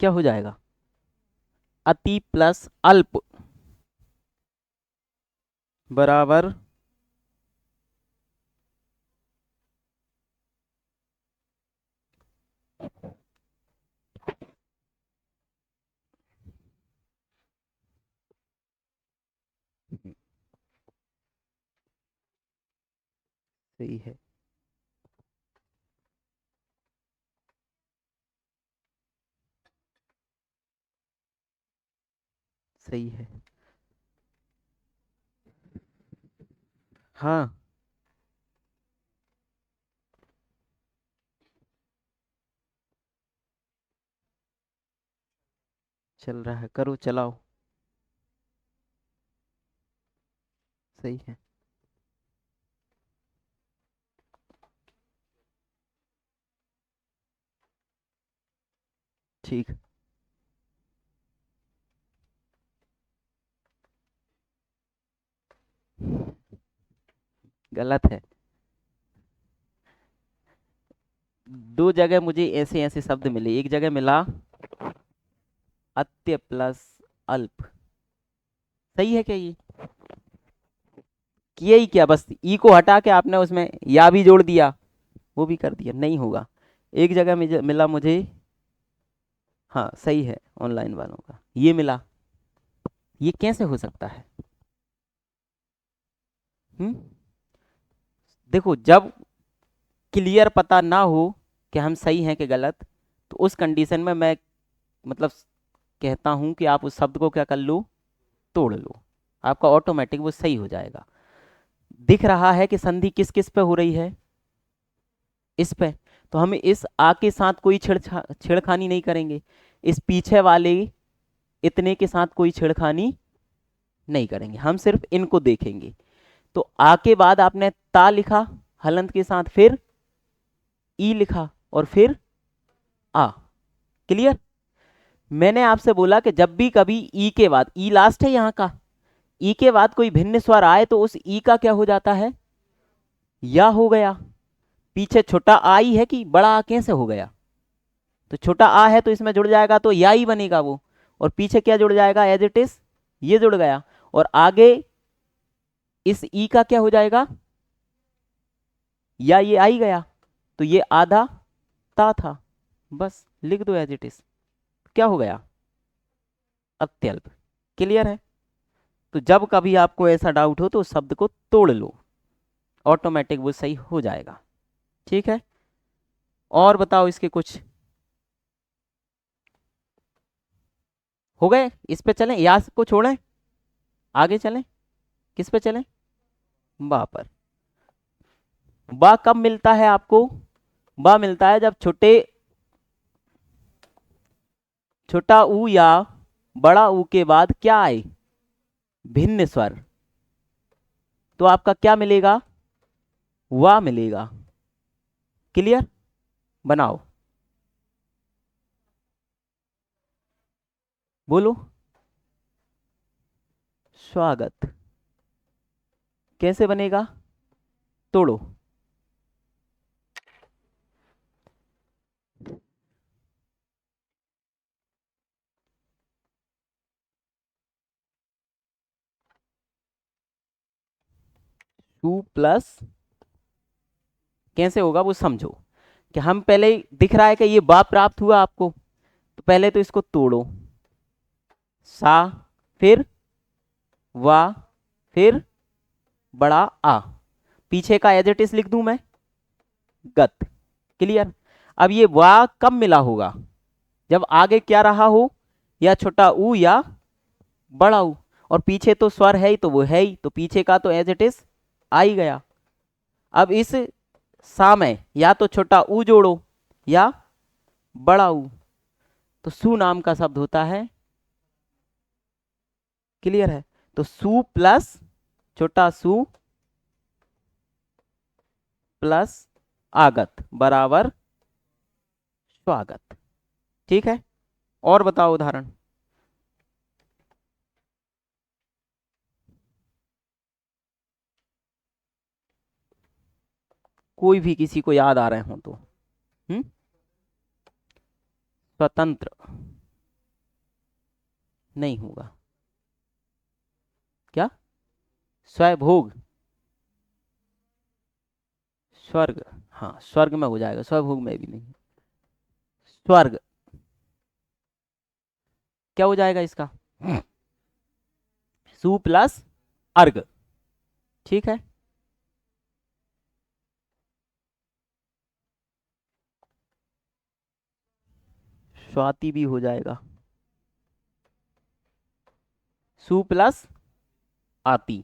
क्या हो जाएगा? अति प्लस अल्प बराबर सही है। सही है। हाँ, चल रहा है, करो चलाओ। सही है। ठीक। गलत है। दो जगह मुझे ऐसे ऐसे शब्द मिले, एक जगह मिला अत्य प्लस अल्प। सही है क्या ये? किया ही क्या, बस ई को हटा के आपने उसमें या भी जोड़ दिया, वो भी कर दिया, नहीं होगा। एक जगह मिला मुझे। हाँ सही है, ऑनलाइन वालों का ये मिला। ये कैसे हो सकता है? हम्म। देखो, जब क्लियर पता ना हो कि हम सही हैं कि गलत, तो उस कंडीशन में मैं मतलब कहता हूं कि आप उस शब्द को क्या कर लो, तोड़ लो, आपका ऑटोमेटिक वो सही हो जाएगा। दिख रहा है कि संधि किस किस पे हो रही है, इस पे। तो हम इस आ के साथ कोई छेड़खानी नहीं करेंगे, इस पीछे वाले इतने के साथ कोई छेड़खानी नहीं करेंगे, हम सिर्फ इनको देखेंगे। तो आ के बाद आपने ता लिखा हलंत के साथ, फिर ई लिखा और फिर आ। क्लियर? मैंने आपसे बोला कि जब भी कभी ई के बाद, ई लास्ट है यहाँ का, ई के बाद कोई भिन्न स्वर आए तो उस ई का क्या हो जाता है, या हो गया। पीछे छोटा आ ही है कि बड़ा आ कैसे हो गया? तो छोटा आ है तो इसमें जुड़ जाएगा तो या ही बनेगा वो, और पीछे क्या जुड़ जाएगा, एज इट इज ये जुड़ गया, और आगे इस ई का क्या हो जाएगा, या ये आ ही गया, तो ये आधा ता था। बस लिख दो एज इट इज, क्या हो गया, अत्यल्प। क्लियर है? तो जब कभी आपको ऐसा डाउट हो तो उस शब्द को तोड़ लो, ऑटोमेटिक वो सही हो जाएगा। ठीक है, और बताओ इसके कुछ। हो गए? इस पे चलें या को छोड़ें, आगे चलें? किस पे चलें? बा पर। बा कब मिलता है आपको? बा मिलता है जब छोटा ऊ या बड़ा ऊ के बाद क्या आए, भिन्न स्वर। तो आपका क्या मिलेगा, वा मिलेगा। क्लियर? बनाओ, बोलो। स्वागत कैसे बनेगा, तोड़ो। टू प्लस कैसे होगा वो समझो, कि हम पहले दिख रहा है कि ये बा प्राप्त हुआ आपको, तो पहले तो इसको तोड़ो। सा, फिर वा, फिर बड़ा आ, पीछे का एज इट इज लिख दूं मैं, गत। क्लियर? अब ये वा कब मिला होगा, जब आगे क्या रहा हो, या छोटा ऊ या बड़ा ऊ, और पीछे तो स्वर है ही, तो वो है ही, तो पीछे का तो एज इट इज आ ही गया। अब इस सा में या तो छोटा ऊ जोड़ो या बड़ा ऊ, तो सु नाम का शब्द होता है। क्लियर है? तो सु प्लस छोटा सु प्लस आगत बराबर स्वागत। ठीक है, और बताओ उदाहरण। कोई भी किसी को याद आ रहे हो तो। हम्म। स्वतंत्र नहीं होगा। क्या? स्वभोग। स्वर्ग। हाँ, स्वर्ग में हो जाएगा, स्वभोग में भी नहीं। स्वर्ग क्या हो जाएगा इसका? सु प्लस अर्ग। ठीक है। स्वाति भी हो जाएगा, सु प्लस आती।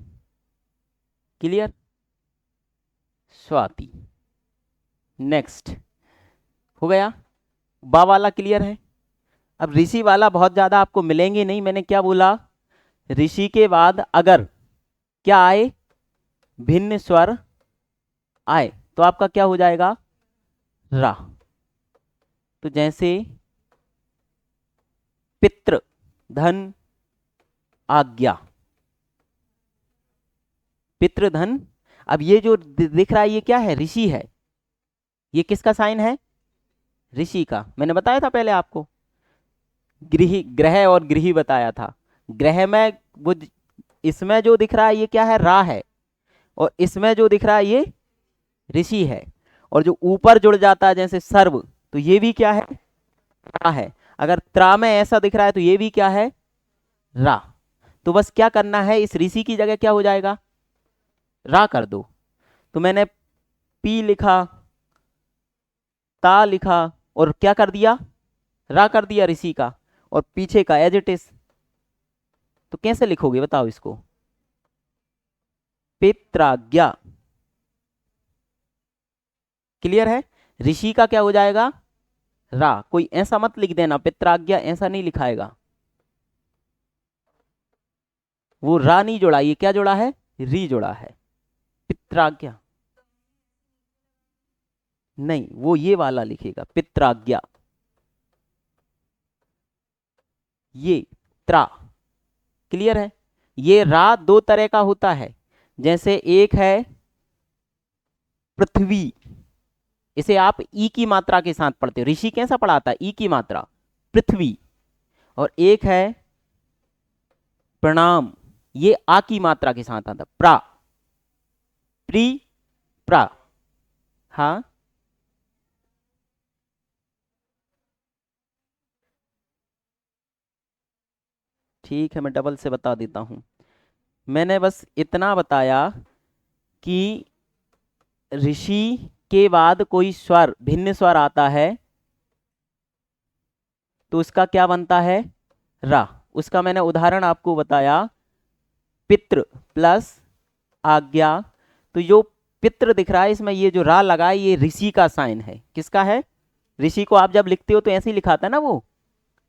क्लियर? स्वाति। नेक्स्ट हो गया। बा वाला क्लियर है। अब ऋषि वाला बहुत ज्यादा आपको मिलेंगे नहीं। मैंने क्या बोला? ऋषि के बाद अगर क्या आए, भिन्न स्वर आए, तो आपका क्या हो जाएगा? रा। तो जैसे पितृ धन आज्ञा, पितृधन। अब ये जो दिख रहा है ये क्या है? ऋषि है। ये किसका साइन है? ऋषि का। मैंने बताया था पहले आपको, गृह ग्रह और गृही बताया था। ग्रह में वो इसमें जो दिख रहा है ये क्या है? रा है। और इसमें जो दिख रहा है ये ऋषि है। और जो ऊपर जुड़ जाता है जैसे सर्व, तो ये भी क्या है? रा है। अगर त्रा में ऐसा दिख रहा है तो ये भी क्या है? रा। तो बस क्या करना है, इस ऋषि की जगह क्या हो जाएगा? रा कर दो। तो मैंने पी लिखा, ता लिखा, और क्या कर दिया? रा कर दिया ऋषि का। और पीछे का एज इट इज। तो कैसे लिखोगे बताओ इसको? पित्राज्ञा। क्लियर है? ऋषि का क्या हो जाएगा? रा। कोई ऐसा मत लिख देना पित्राज्ञा, ऐसा नहीं लिखाएगा। वो रा नहीं जोड़ा, ये क्या जोड़ा है? री जोड़ा है। पित्राज्ञा नहीं, वो ये वाला लिखेगा पित्राज्ञा। ये त्रा। क्लियर है? ये रा दो तरह का होता है। जैसे एक है पृथ्वी, इसे आप ई की मात्रा के साथ पढ़ते हो। ऋषि कैसा पढ़ाता है? ई की मात्रा, पृथ्वी। और एक है प्रणाम, ये आ की मात्रा के साथ आता, प्रा, प्री, प्रा। हाँ, ठीक है, मैं डबल से बता देता हूं। मैंने बस इतना बताया कि ऋषि के बाद कोई स्वर, भिन्न स्वर आता है तो उसका क्या बनता है? रा। उसका मैंने उदाहरण आपको बताया, पितृ प्लस आज्ञा। तो जो पितृ दिख रहा है इसमें ये जो रा लगा है ये ऋषि का साइन है। किसका है? ऋषि को आप जब लिखते हो तो ऐसे ही लिखाता है ना वो,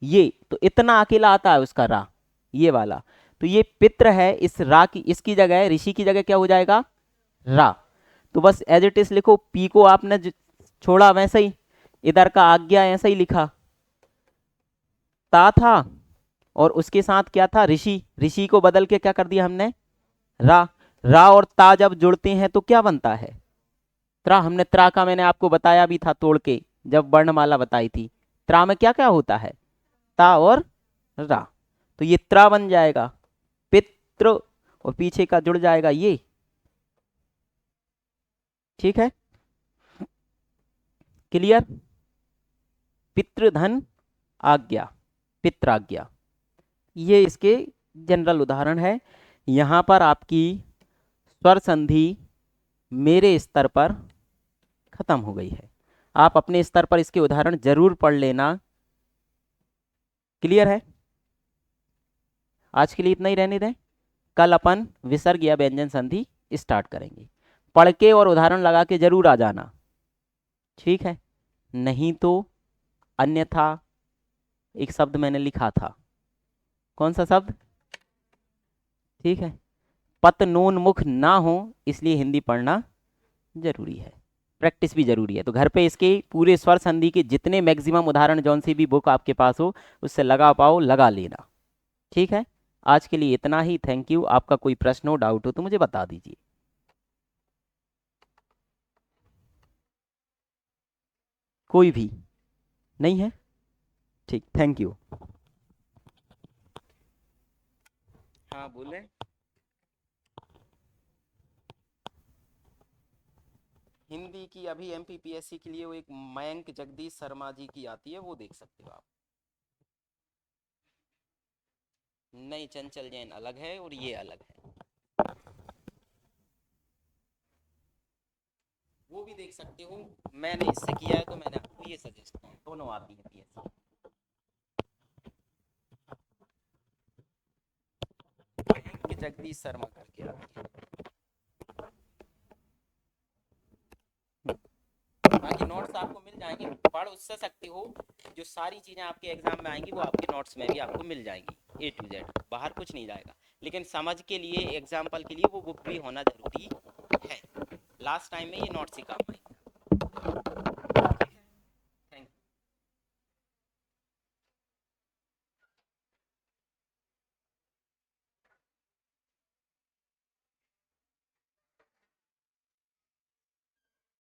ये तो इतना अकेला आता है उसका रा, ये वाला। तो ये पितृ है, इस रा की, इसकी जगह ऋषि की जगह क्या हो जाएगा? रा। तो बस एज इट इज लिखो। पी को आपने छोड़ा वैसे ही, इधर का आज्ञा ऐसा ही लिखा, ता था और उसके साथ क्या था? ऋषि। ऋषि को बदल के क्या कर दिया हमने? रा। रा और ता जब जुड़ते हैं तो क्या बनता है? त्रा। हमने त्रा का मैंने आपको बताया भी था तोड़ के, जब वर्णमाला बताई थी। त्रा में क्या क्या होता है? ता और रा। तो ये त्रा बन जाएगा पितृ, और पीछे का जुड़ जाएगा ये। ठीक है? क्लियर? पितृधन आज्ञा, पित्राज्ञा, ये इसके जनरल उदाहरण है। यहां पर आपकी स्वर संधि मेरे स्तर पर खत्म हो गई है। आप अपने स्तर पर इसके उदाहरण जरूर पढ़ लेना। क्लियर है? आज के लिए इतना ही रहने दें। कल अपन विसर्ग या व्यंजन संधि स्टार्ट करेंगे। पढ़ के और उदाहरण लगा के जरूर आ जाना। ठीक है? नहीं तो अन्यथा एक शब्द मैंने लिखा था, कौन सा शब्द? ठीक है, पतनोन्मुख ना हो इसलिए हिंदी पढ़ना जरूरी है। प्रैक्टिस भी जरूरी है। तो घर पे इसके पूरे स्वर संधि के जितने मैक्सिमम उदाहरण जौन सी भी बुक आपके पास हो उससे लगा पाओ लगा लेना। ठीक है, आज के लिए इतना ही। Thank you. आपका कोई प्रश्न हो डाउट हो तो मुझे बता दीजिए। कोई भी नहीं है? ठीक, थैंक यू। हाँ बोले। हिंदी की अभी एमपीपीएससी के लिए वो एक मयंक जगदीश शर्मा जी की आती है, वो देख सकते हो आप। नहीं, चंचल जैन अलग है और ये अलग है। वो भी देख सकते हो। मैंने इससे किया है तो मैंने आपको ये सजेस्ट किया, दोनों आती है पीएससी। मयंक जगदीश शर्मा करके आती है। बाकी नोट्स आपको मिल जाएंगे, पढ़ उससे सकते हो। जो सारी चीज़ें आपके एग्जाम में आएंगी वो आपके नोट्स में भी आपको मिल जाएंगी, A to Z, बाहर कुछ नहीं जाएगा। लेकिन समझ के लिए, एग्जाम्पल के लिए वो बुक भी होना जरूरी है। लास्ट टाइम में ये नोट्स ही काम आएंगे।